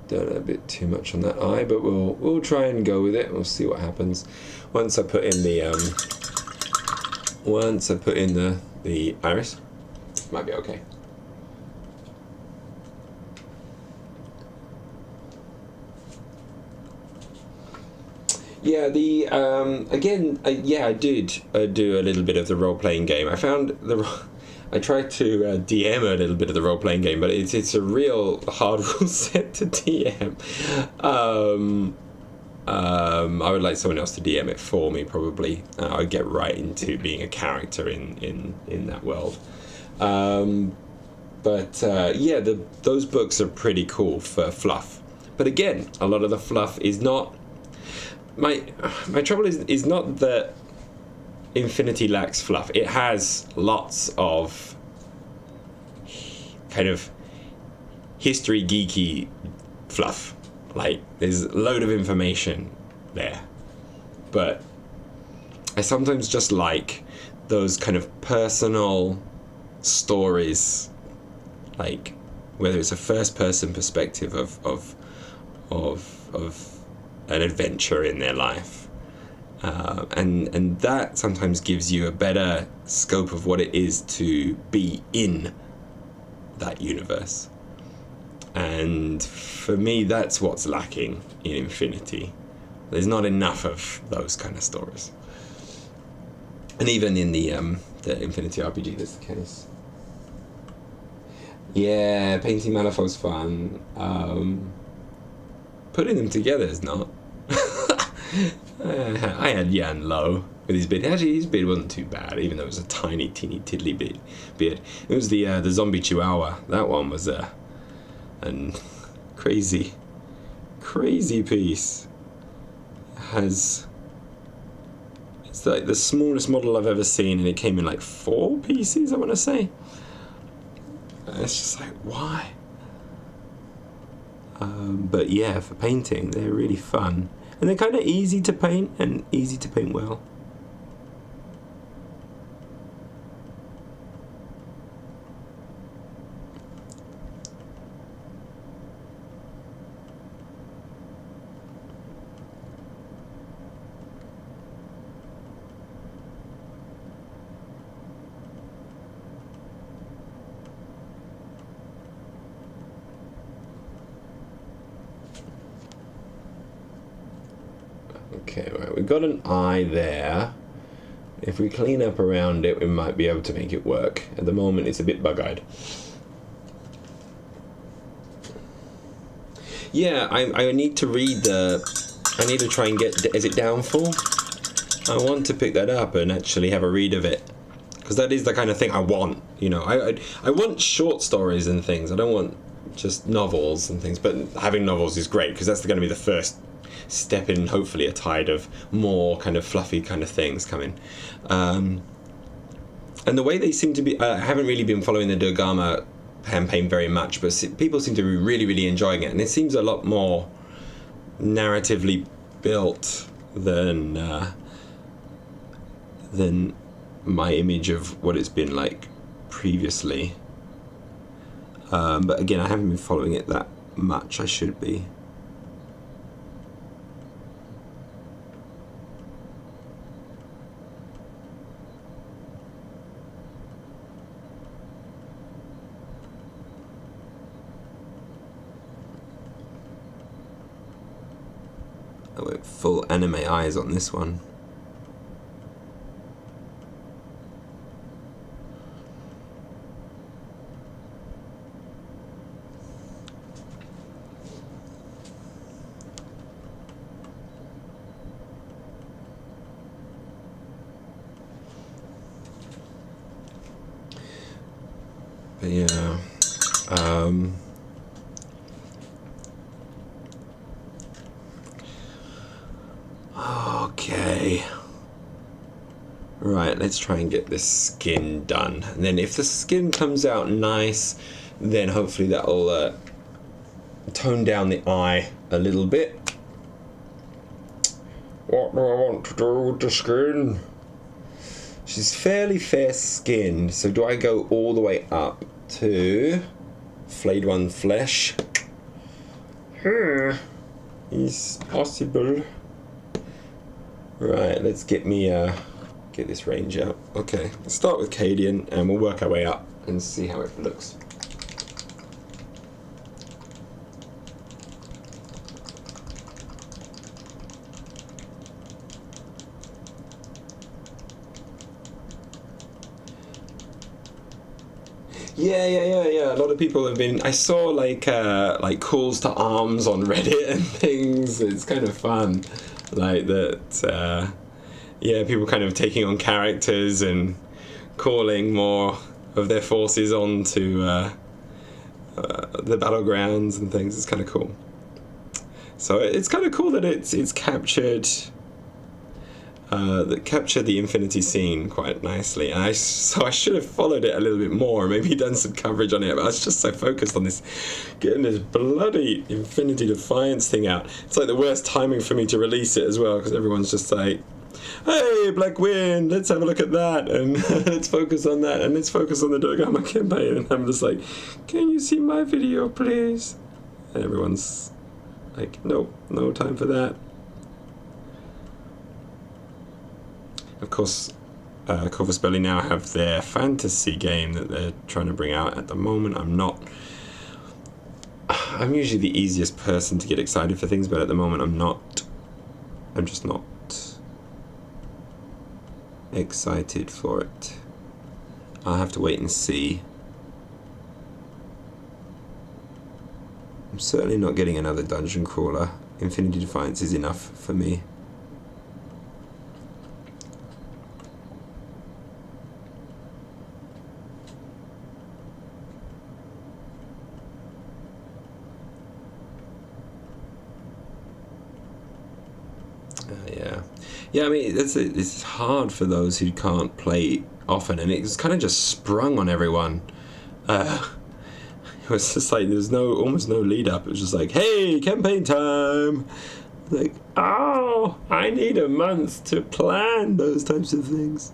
done a bit too much on that eye, but we'll try and go with it. We'll see what happens once I put in the the iris. Might be okay. Yeah, I did do a little bit of the role-playing game. I tried to DM a little bit of the role-playing game, but it's a real hard rule set to DM. I would like someone else to DM it for me, probably. I'd get right into being a character in that world. Those books are pretty cool for fluff. But again, a lot of the fluff is not... My trouble is not that Infinity lacks fluff. It has lots of kind of history geeky fluff. There's a load of information there. But I sometimes just like those kind of personal stories, whether it's a first person perspective of an adventure in their life. And that sometimes gives you a better scope of what it is to be in that universe. And for me, that's what's lacking in Infinity. There's not enough of those kind of stories. And even in the Infinity RPG, that's the case. Yeah, painting Malifaux's fun. Putting them together is not. I had Yan Lo. with his beard. Actually, his beard wasn't too bad, even though it was a tiny, teeny, tiddly beard. It was the zombie chihuahua. That one was a crazy piece. It's like the smallest model I've ever seen, and it came in like 4 pieces, I want to say. And it's just like, why? But yeah, for painting, they're really fun. And they're kind of easy to paint, and easy to paint well. Okay, right, we've got an eye there. If we clean up around it, we might be able to make it work. At the moment, it's a bit bug-eyed. Yeah, I need to read I need to try and get... Is it Downfall? I want to pick that up and actually have a read of it. Because that is the kind of thing I want, you know. I want short stories and things. I don't want just novels and things. But having novels is great, because that's going to be the first step in, hopefully, a tide of more kind of fluffy kind of things coming. And the way they seem to be... I haven't really been following the Dogama campaign very much, but people seem to be really, really enjoying it. And it seems a lot more narratively built than my image of what it's been like previously. But again, I haven't been following it that much. I should be. I went full anime eyes on this one. But yeah, okay. Right, let's try and get this skin done. And then if the skin comes out nice, then hopefully that'll tone down the eye a little bit. What do I want to do with the skin? She's fairly fair-skinned, so do I go all the way up to Flayed One Flesh? Is possible. Right, let's get this range out. Okay, let's start with Cadian, and we'll work our way up and see how it looks. Yeah. A lot of people have been... I saw like calls to arms on Reddit and things. It's kind of fun, like that. Yeah, people kind of taking on characters and calling more of their forces onto the battlegrounds and things. It's kind of cool. So it's kind of cool that it's captured. That captured the Infinity scene quite nicely, and so I should have followed it a little bit more, maybe done some coverage on it, but I was just so focused on this, getting this bloody Infinity Defiance thing out. It's like the worst timing for me to release it as well, because everyone's just like, hey, Black Wind, let's have a look at that, and let's focus on that, and let's focus on the Dogama campaign, and I'm just like, can you see my video, please? And everyone's like, nope, no time for that. Of course, Corvus Belli now have their fantasy game that they're trying to bring out. At the moment, I'm usually the easiest person to get excited for things, but at the moment I'm just not excited for it. I'll have to wait and see. I'm certainly not getting another dungeon crawler. Infinity Defiance is enough for me. Yeah, I mean, it's hard for those who can't play often, and it's kind of just sprung on everyone. It was just like there's almost no lead up. It was just like, hey, campaign time. Like, oh, I need a month to plan those types of things.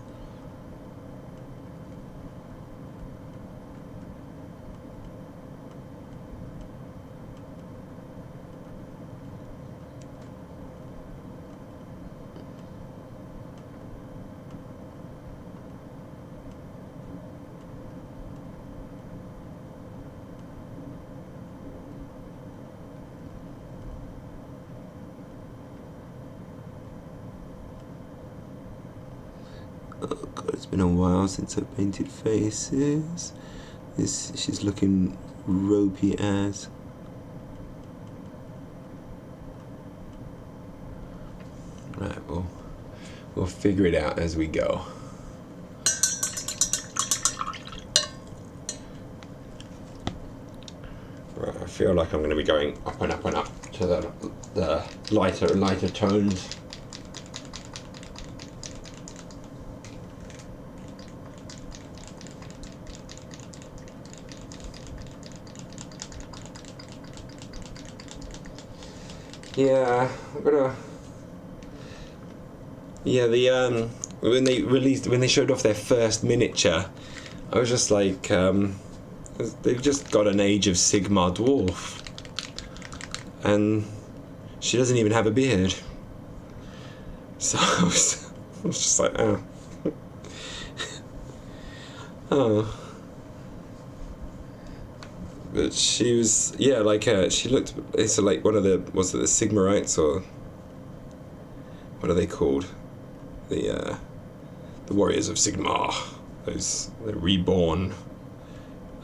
Oh god, it's been a while since I've painted faces. She's looking ropey as. Right, we'll figure it out as we go. Right, I feel like I'm going to be going up and up and up to the lighter and lighter tones. Yeah, I'm gonna. Yeah, when they showed off their first miniature, I was just like, they've just got an Age of Sigmar dwarf, and she doesn't even have a beard. So I was just like, oh, oh. But she was, yeah, like she looked. It's like one of the Sigmarites, or what are they called? The Warriors of Sigmar. The reborn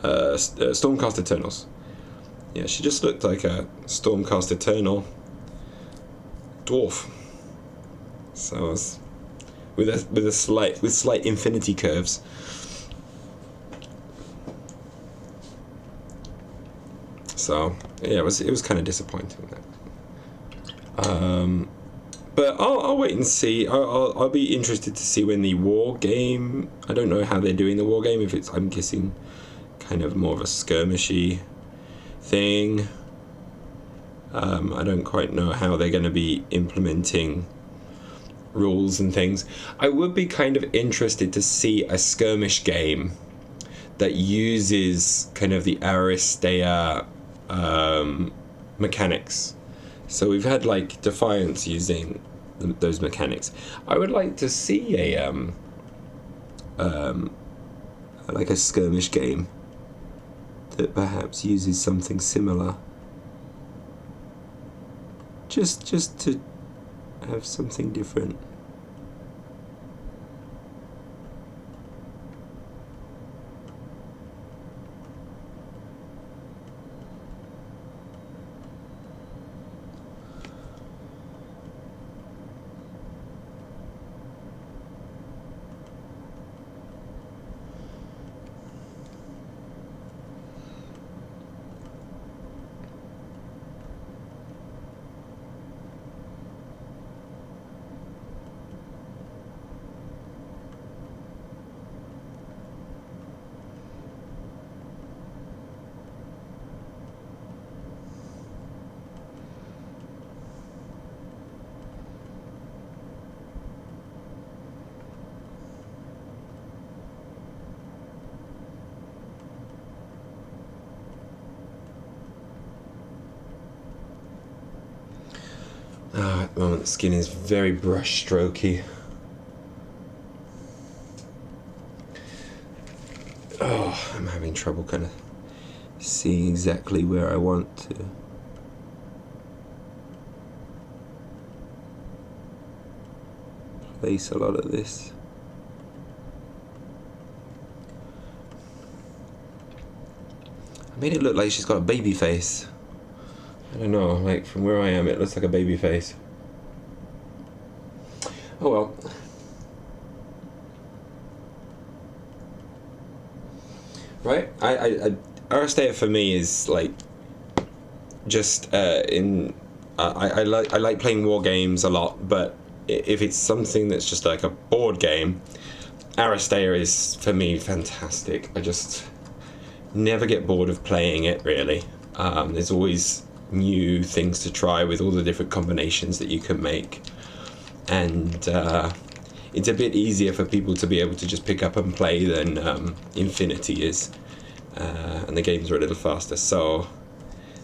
Stormcast Eternals. Yeah, she just looked like a Stormcast Eternal dwarf. So I was with slight infinity curves. So yeah, it was kind of disappointing. But I'll wait and see. I'll be interested to see when the war game. I don't know how they're doing the war game. If it's, I'm guessing, kind of more of a skirmishy thing. I don't quite know how they're going to be implementing rules and things. I would be kind of interested to see a skirmish game that uses kind of the Aristea mechanics. So we've had like Defiance using those mechanics. I would like to see a like a skirmish game that perhaps uses something similar. Just to have something different. At the moment the skin is very brush strokey. Oh, I'm having trouble kind of seeing exactly where I want to. Place a lot of this. I made it look like she's got a baby face. I don't know, like from where I am it looks like a baby face. Oh well. Right? I Aristea for me is like just I like playing war games a lot, but if it's something that's just like a board game, Aristea is for me fantastic. I just never get bored of playing it, really. There's always new things to try with all the different combinations that you can make, and it's a bit easier for people to be able to just pick up and play than Infinity is, and the games are a little faster, so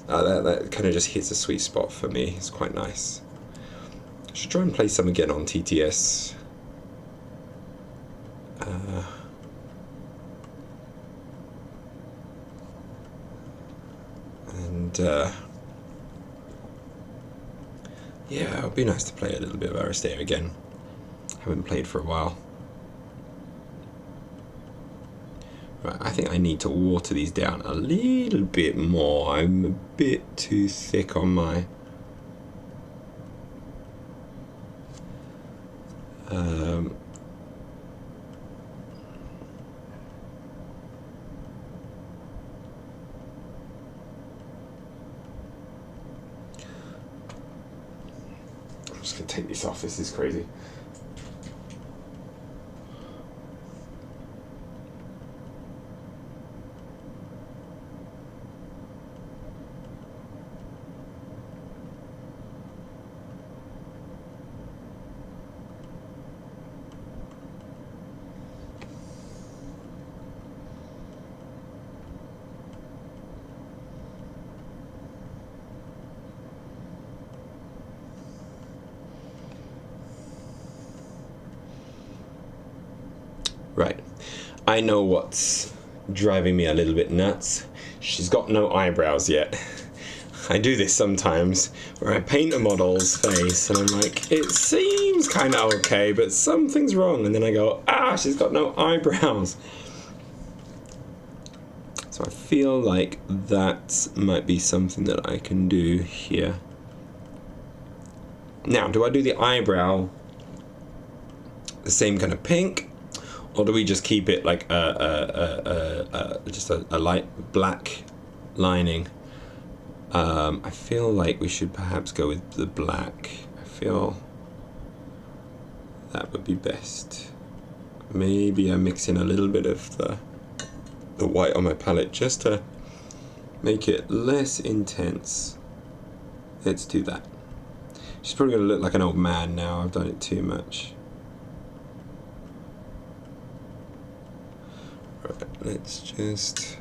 that kind of just hits a sweet spot for me. It's quite nice. I should try and play some again on TTS. Yeah, it would be nice to play a little bit of Aristea again. Haven't played for a while. Right, I think I need to water these down a little bit more. I'm a bit too thick on my... I'm just going to take this off, this is crazy. Right, I know what's driving me a little bit nuts. She's got no eyebrows yet. I do this sometimes, where I paint a model's face and I'm like, it seems kind of okay, but something's wrong, and then I go, she's got no eyebrows. So I feel like that might be something that I can do here. Now, do I do the eyebrow the same kind of pink? Or do we just keep it like just a light black lining? I feel like we should perhaps go with the black. I feel that would be best. Maybe I mix in a little bit of the white on my palette just to make it less intense. Let's do that. She's probably going to look like an old man now. I've done it too much. Let's just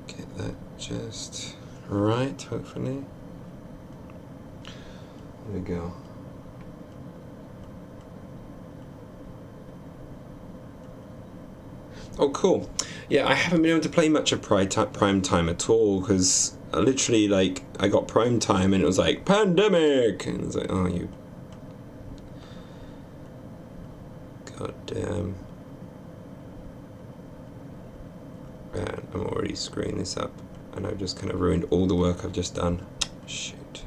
get that just right, hopefully. There we go. Oh, cool. Yeah, I haven't been able to play much of Prime Time at all, because literally, like, I got Prime Time and it was like, pandemic! And it was like, oh, you... God damn. And I'm already screwing this up, and I've just kind of ruined all the work I've just done. Shoot.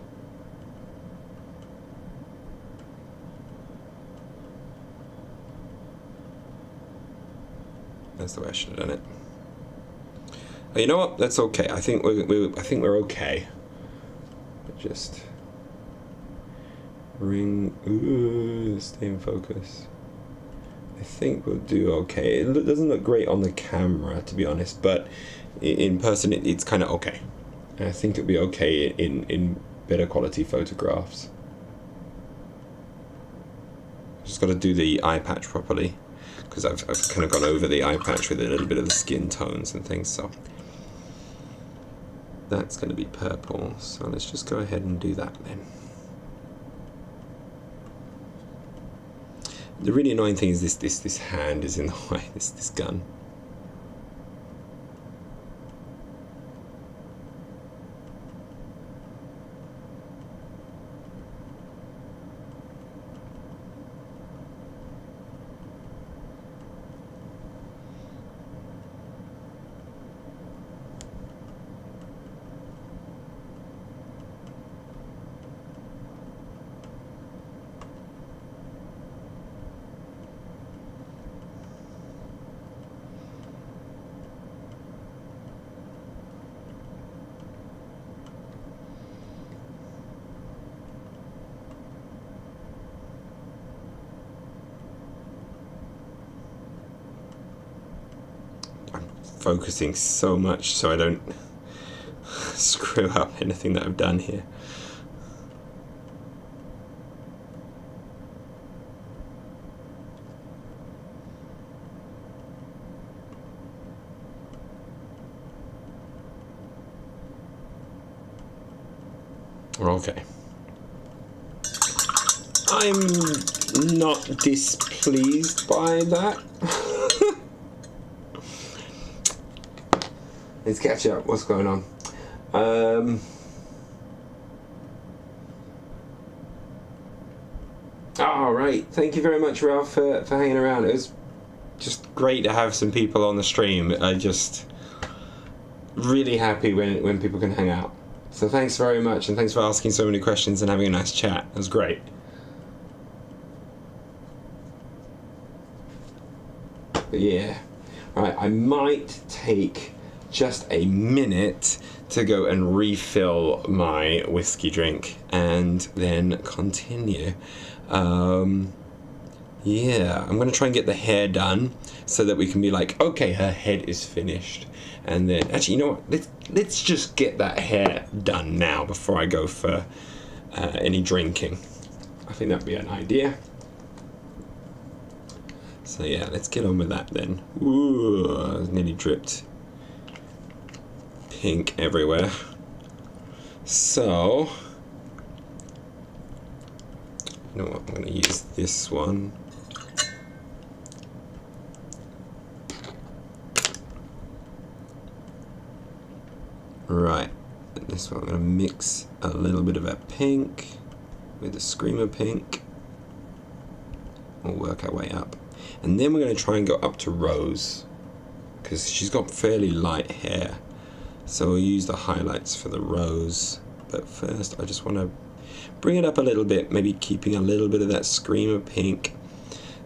That's the way I should have done it. Oh, you know what? That's okay. I think we're okay. Just stay in focus. I think we'll do okay. It doesn't look great on the camera, to be honest, but in person it's kind of okay. And I think it'll be okay in better quality photographs. Just got to do the eye patch properly, because I've kind of gone over the eye patch with a little bit of the skin tones and things, so that's going to be purple. So let's just go ahead and do that then. The really annoying thing is this hand is in the way, this gun. focusing so much so I don't screw up anything that I've done here. Okay. I'm not displeased by that. Let's catch up. What's going on? All right. Thank you very much, Ralph, for hanging around. It was just great to have some people on the stream. I just really happy when people can hang out. So thanks very much, and thanks for asking so many questions and having a nice chat. It was great. But yeah, right, I might take just a minute to go and refill my whiskey drink and then continue. Yeah, I'm going to try and get the hair done so that we can be like, okay, her head is finished. And then, actually, you know what, let's just get that hair done now before I go for any drinking. I think that'd be an idea. So yeah, let's get on with that then. Ooh, nearly dripped pink everywhere. So, you know what, I'm going to use this one. Right, this one I'm going to mix a little bit of that pink with the Screamer pink. We'll work our way up. And then we're going to try and go up to Rose, because she's got fairly light hair. So we'll use the highlights for the Rose. But first I just want to bring it up a little bit, maybe keeping a little bit of that Screamer pink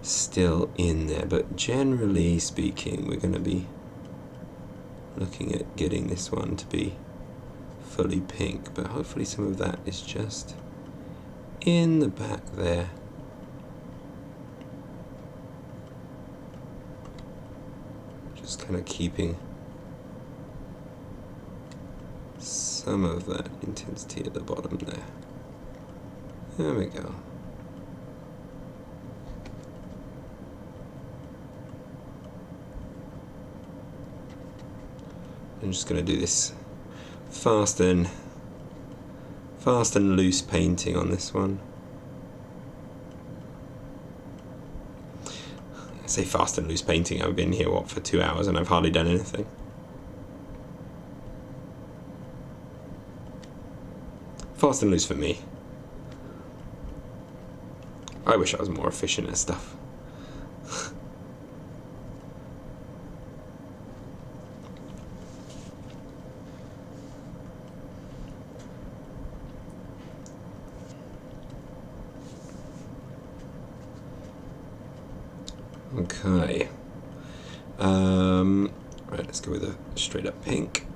still in there. But generally speaking, we're going to be looking at getting this one to be fully pink, but hopefully some of that is just in the back there. Just kind of keeping some of that intensity at the bottom there. There we go. I'm just going to do this fast and loose painting on this one. I say fast and loose painting, I've been here, what, for 2 hours and I've hardly done anything. Fast and loose for me. I wish I was more efficient at stuff. Okay. Right, let's go with a straight up pink.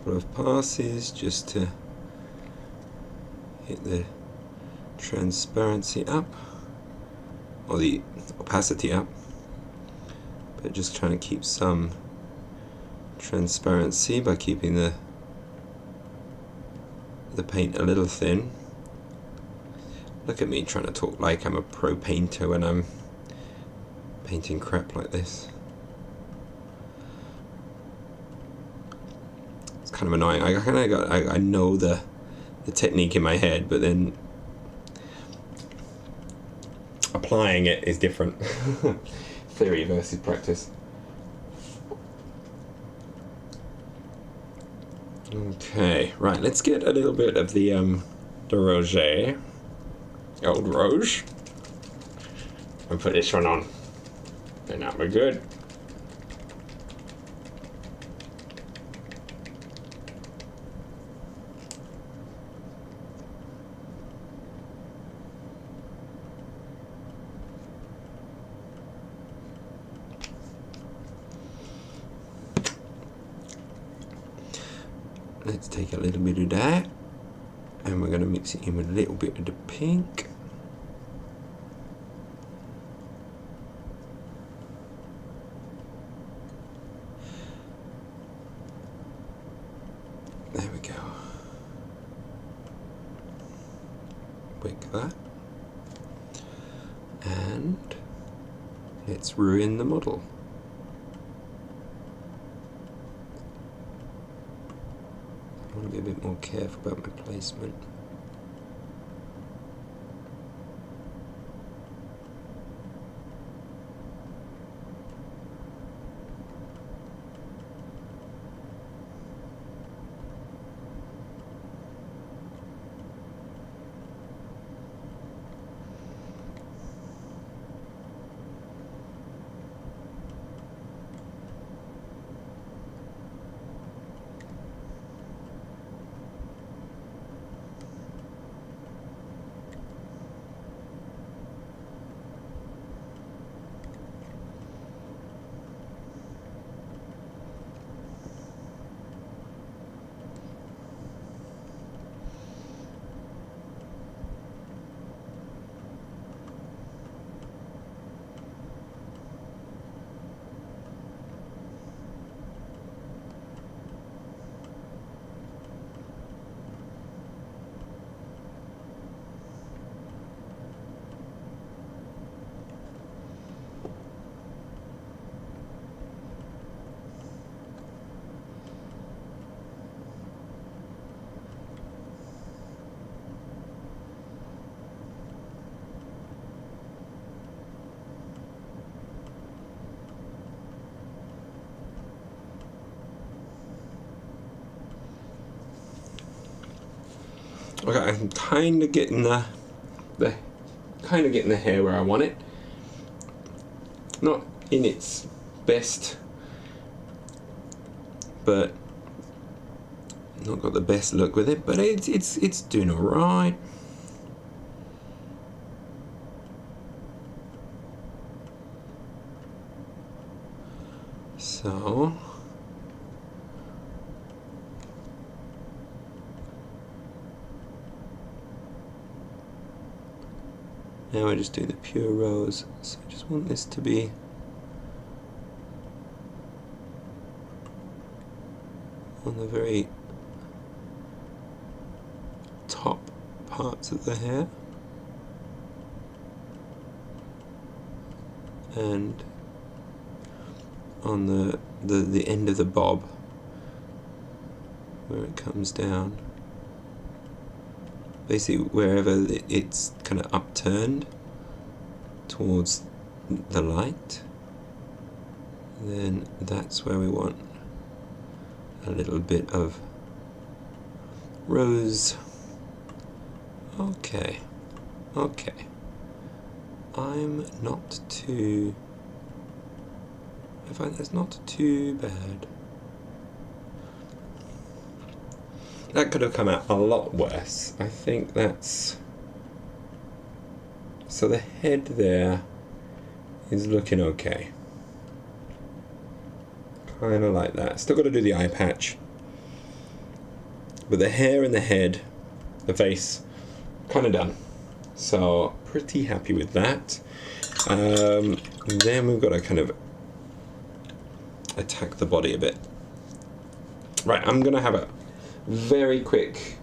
Couple of passes just to hit the transparency up, or the opacity up, but just trying to keep some transparency by keeping the the paint a little thin. Look at me trying to talk like I'm a pro painter when I'm painting crap like this. It's kind of annoying. I know the technique in my head, but then applying it is different. Theory versus practice. Okay, right, let's get a little bit of the Roger, old Rouge, and put this one on, and that we're good. Let's take a little bit of that, and we're going to mix it in with a little bit of the pink. There we go. Wick that. And let's ruin the model. I want to be a bit more careful about my placement. Okay, I'm kind of getting the hair where I want it. Not in its best, but not got the best look with it. But it's doing all right. So. Now I just do the pure rose, so I just want this to be on the very top parts of the hair, and on the end of the bob where it comes down. Basically, wherever it's kind of upturned towards the light, then that's where we want a little bit of rose. Okay. I'm not too... I find that's not too bad. That could have come out a lot worse. I think that's... So the head there is looking okay. Kind of like that. Still got to do the eye patch. But the hair and the head, the face, kind of done. So pretty happy with that. Then we've got to kind of attack the body a bit. Right, I'm going to have a very quick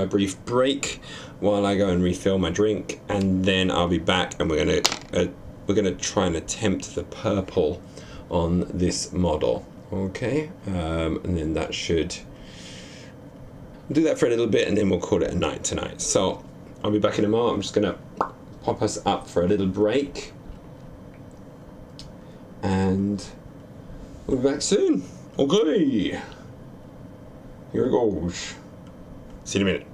brief break while I go and refill my drink, and then I'll be back, and we're gonna try and attempt the purple on this model. Okay, and then that should do that for a little bit, and then we'll call it a night tonight. So I'll be back in a moment. I'm just gonna pop us up for a little break, and we'll be back soon. Okay, here it goes. See you in a minute.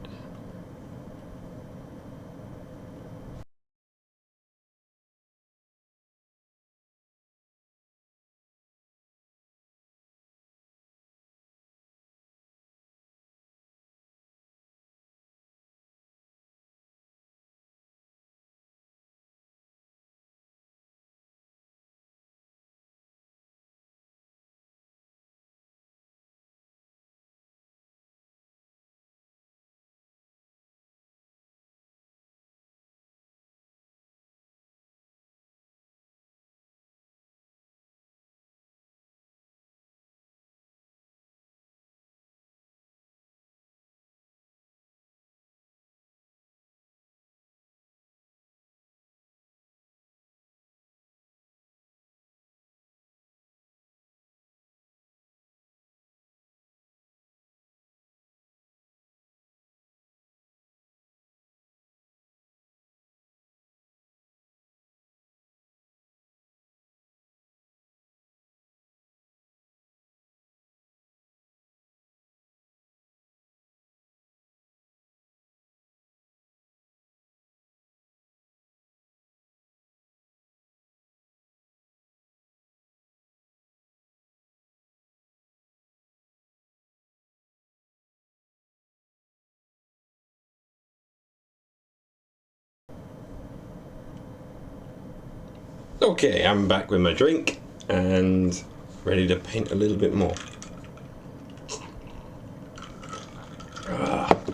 Okay, I'm back with my drink and ready to paint a little bit more.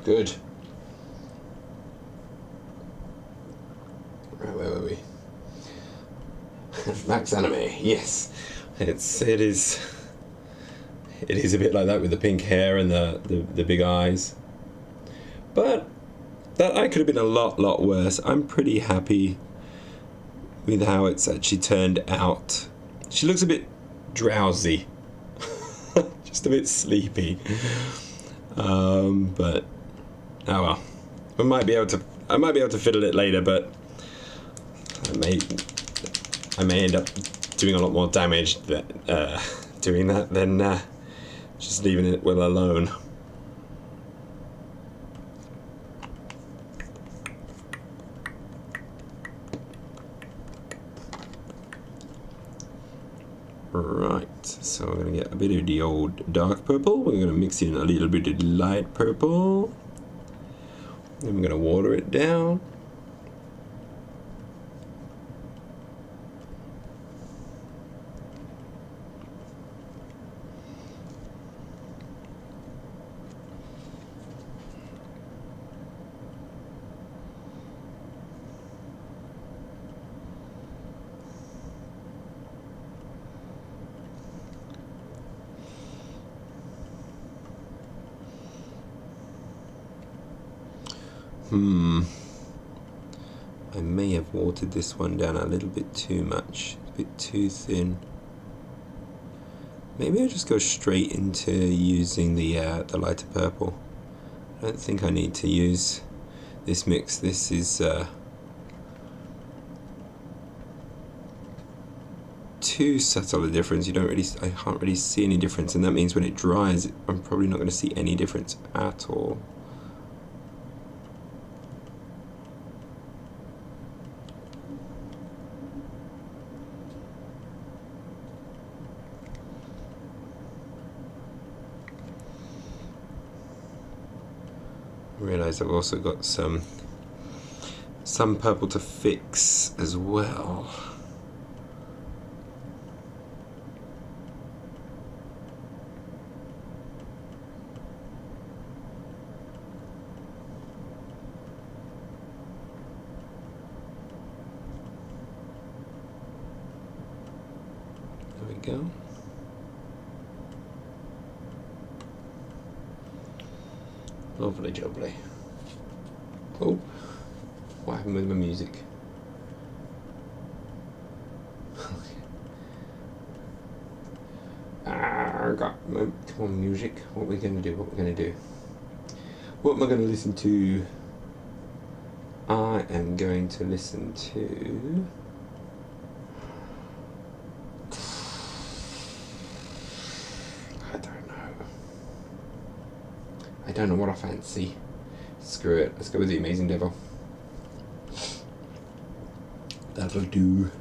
Good. Right, where were we? Max Anime, yes. It is a bit like that with the pink hair and the big eyes. But that eye could have been a lot worse. I'm pretty happy with how it's actually turned out. She looks a bit drowsy. Just a bit sleepy. But oh well. I might be able to fiddle it later, but I may end up doing a lot more damage doing that than just leaving it well alone. Right, so we're going to get a bit of the old dark purple. We're going to mix in a little bit of the light purple. Then we're going to water it down. I may have watered this one down a little bit too much, a bit too thin. Maybe I'll just go straight into using the lighter purple. I don't think I need to use this mix. This is too subtle a difference. I can't really see any difference, and that means when it dries, I'm probably not going to see any difference at all. Realize I've also got some purple to fix as well. There we go. Lovely jubbly. Oh, what happened with my music? Come on, music. What are we going to do? What am I going to listen to? I am going to listen to... I don't know what I fancy. Screw it. Let's go with The Amazing Devil. That'll do.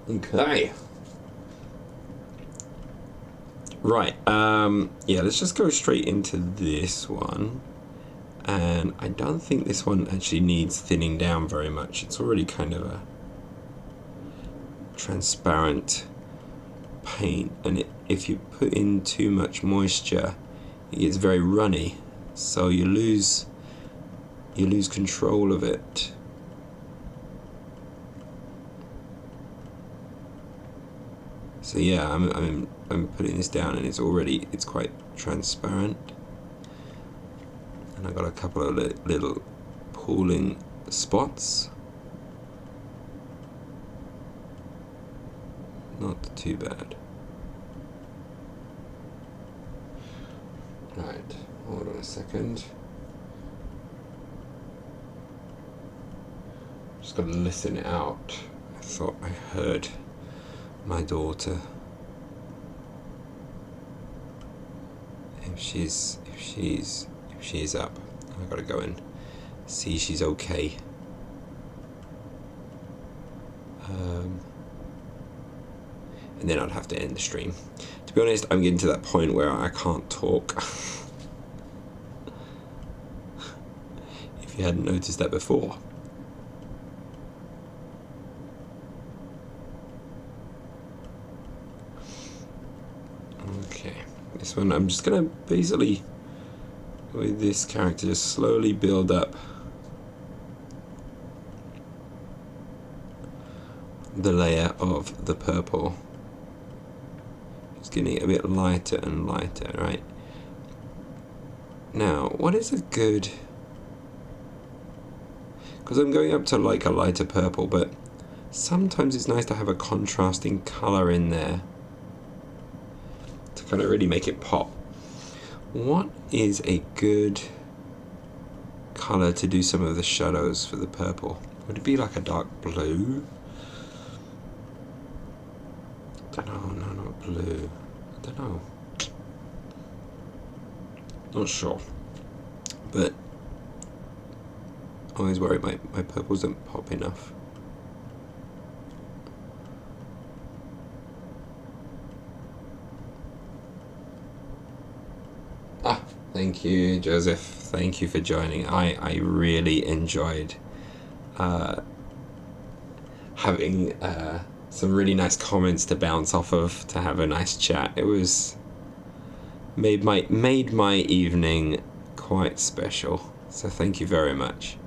Okay. Right, yeah, let's just go straight into this one. And I don't think this one actually needs thinning down very much. It's already kind of a transparent paint, and if you put in too much moisture, it gets very runny, so you lose control of it. So yeah, I'm putting this down, and it's quite transparent, and I got a couple of little pooling spots. Not too bad. Right, hold on a second. Just gotta listen it out. I thought I heard my daughter. If she's up, I gotta go and see she's okay. And then I'd have to end the stream. To be honest, I'm getting to that point where I can't talk. If you hadn't noticed that before. Okay, this one I'm just gonna basically, with this character, just slowly build up the layer of the purple. Just getting it a bit lighter and lighter, right? Now, what is a good... Because I'm going up to like a lighter purple, but sometimes it's nice to have a contrasting colour in there to kind of really make it pop. What is a good colour to do some of the shadows for the purple? Would it be like a dark blue? No, not blue. I don't know. Not sure. But I always worry my purples don't pop enough. Thank you, Joseph. Thank you for joining. I really enjoyed having some really nice comments to bounce off of, to have a nice chat. It was made my evening quite special. So thank you very much.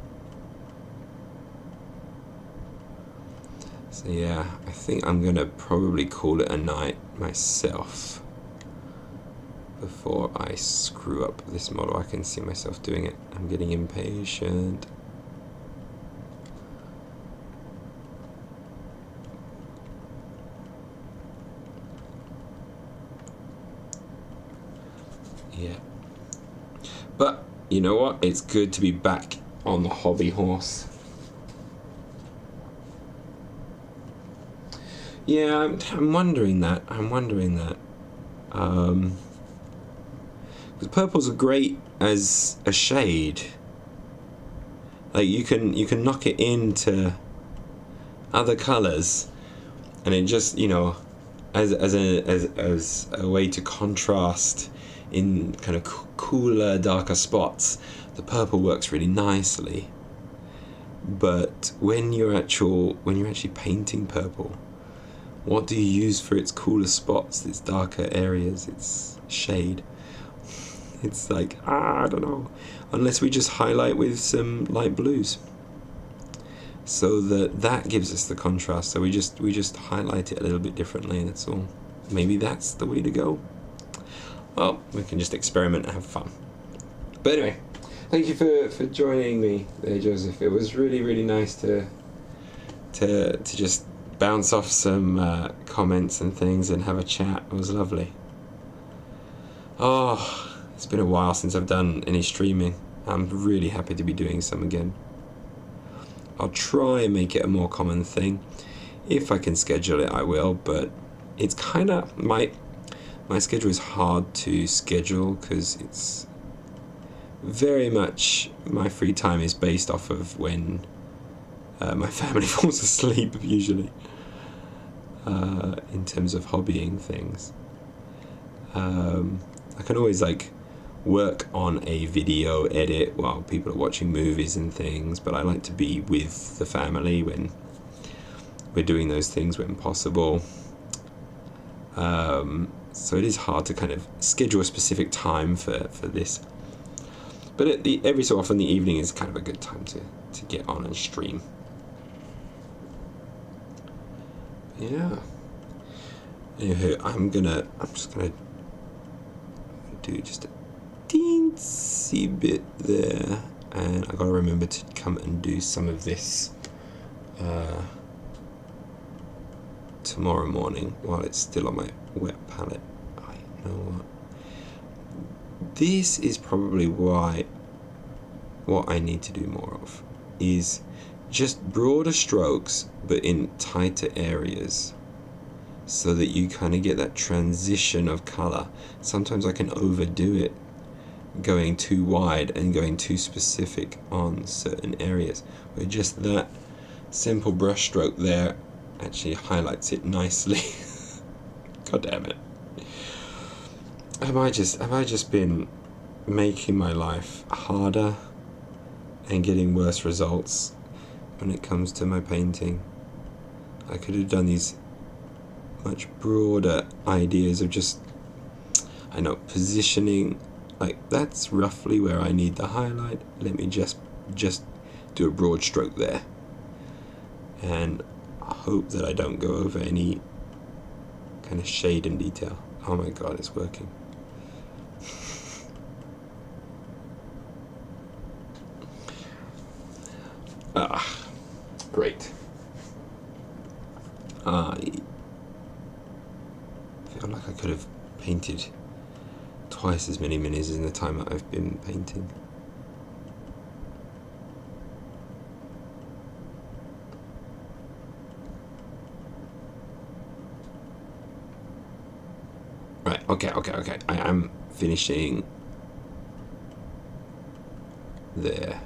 So yeah, I think I'm gonna probably call it a night myself before I screw up this model. I can see myself doing it. I'm getting impatient. Yeah. But you know what? It's good to be back on the hobby horse. Yeah, I'm wondering that. Because purples are great as a shade. Like you can knock it into other colours, and it just, you know, as a way to contrast in kind of cooler, darker spots. The purple works really nicely. But when you're actually painting purple, what do you use for its cooler spots, its darker areas, its shade? It's like, I don't know. Unless we just highlight with some light blues. So that gives us the contrast. So we just highlight it a little bit differently, and that's all. Maybe that's the way to go. well, we can just experiment and have fun. But anyway, thank you for joining me there, Joseph. It was really, really nice to just bounce off some comments and things and have a chat. It was lovely. Oh, it's been a while since I've done any streaming. I'm really happy to be doing some again. I'll try and make it a more common thing. If I can schedule it, I will, but it's kind of... My schedule is hard to schedule because it's very much... My free time is based off of when my family falls asleep, usually, in terms of hobbying things. I can always, like, work on a video edit while people are watching movies and things, but I like to be with the family when we're doing those things when possible. So it is hard to kind of schedule a specific time for this. But every so often the evening is kind of a good time to get on and stream. Yeah. Anywho, I'm just gonna do just a teensy bit there, and I gotta remember to come and do some of this tomorrow morning while it's still on my wet palette. You know what? This is probably what I need to do more of, is just broader strokes but in tighter areas, so that you kind of get that transition of color. Sometimes I can overdo it, going too wide and going too specific on certain areas, where just that simple brush stroke there actually highlights it nicely. God damn it. Have I just been making my life harder and getting worse results when it comes to my painting? I could have done these much broader ideas of just, I know, positioning, like that's roughly where I need the highlight. Let me just do a broad stroke there, and I hope that I don't go over any kind of shade and detail. Oh my god, it's working. Great. I feel like I could have painted twice as many minis in the time that I've been painting. Right, okay. I am finishing there.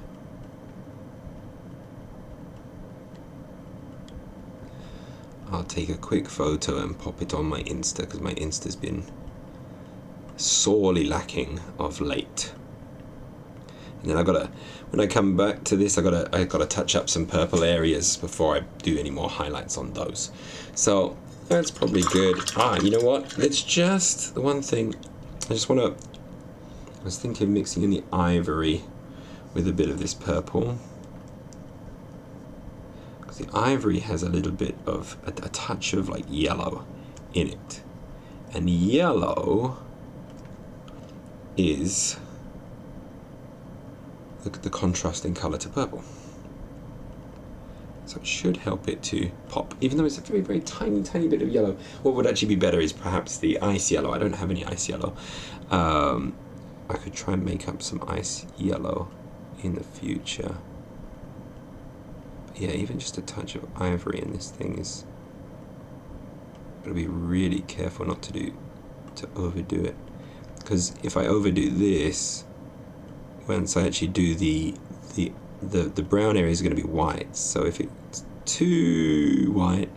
I'll take a quick photo and pop it on my Insta, because my Insta's been sorely lacking of late. And then when I come back to this, I gotta touch up some purple areas before I do any more highlights on those. So that's probably good. You know what? It's just the one thing. I was thinking of mixing in the ivory with a bit of this purple. Because the ivory has a little bit of a touch of like yellow in it. And yellow is the contrasting colour to purple. So it should help it to pop, even though it's a very, very tiny bit of yellow. What would actually be better is perhaps the ice yellow. I don't have any ice yellow. I could try and make up some ice yellow in the future. But yeah, even just a touch of ivory in this thing is... Gotta be really careful not to overdo it. Because if I overdo this, once I actually do the brown area is going to be white, so if it's too white,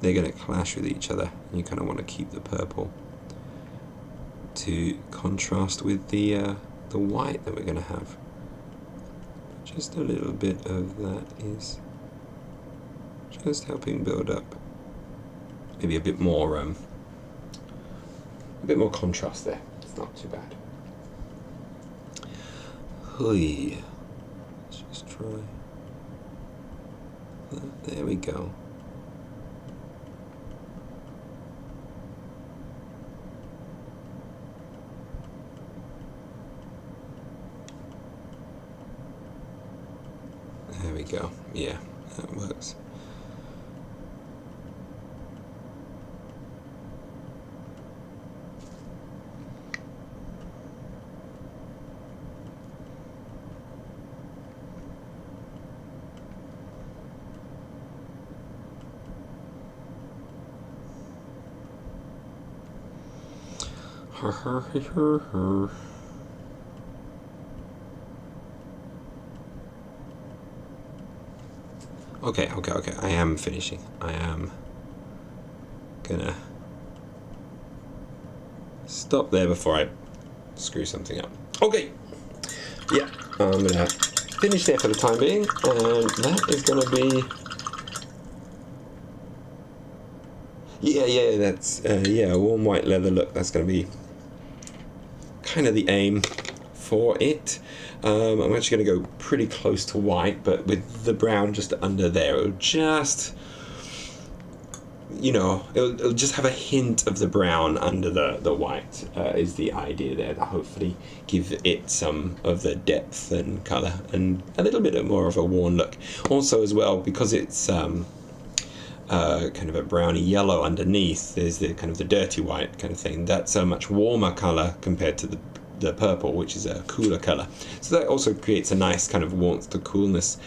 they're going to clash with each other, and you kind of want to keep the purple to contrast with the white that we're going to have. Just a little bit of that is just helping build up maybe a bit more contrast there. It's not too bad. Hui. Just try. There we go. we go. Yeah, that works. Okay. I am finishing. I am gonna stop there before I screw something up. Okay. Yeah, I'm gonna finish there for the time being, and that is gonna be. Yeah, that's a warm white leather look. That's gonna be kind of the aim for it. I'm actually going to go pretty close to white, but with the brown just under there, it'll just, it'll just have a hint of the brown under the white, is the idea there, to hopefully give it some of the depth and colour and a little bit more of a worn look. Also as well, because it's kind of a browny yellow underneath, there's the kind of the dirty white kind of thing. That's a much warmer colour compared to the purple, which is a cooler colour. So that also creates a nice kind of warmth to coolness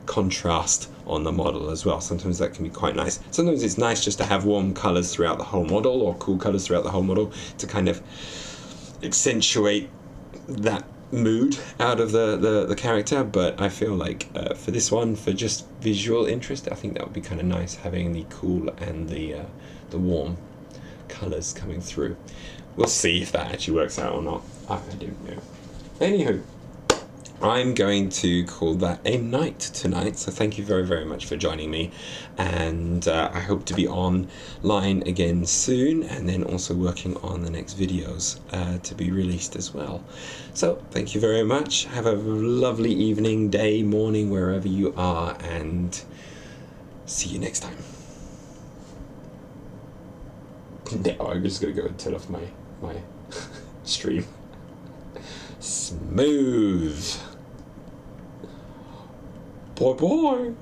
contrast on the model as well. Sometimes that can be quite nice. Sometimes it's nice just to have warm colours throughout the whole model, or cool colours throughout the whole model, to kind of accentuate that mood out of the character. But I feel like for this one, for just visual interest, I think that would be kind of nice, having the cool and the warm colours coming through. We'll see if that actually works out or not. I don't know. Anywho, I'm going to call that a night tonight. So thank you very, very much for joining me, and I hope to be online again soon, and then also working on the next videos to be released as well. So thank you very much. Have a lovely evening, day, morning, wherever you are, and see you next time. No, I'm just gonna go and turn off my stream. Smooth. Bye bye.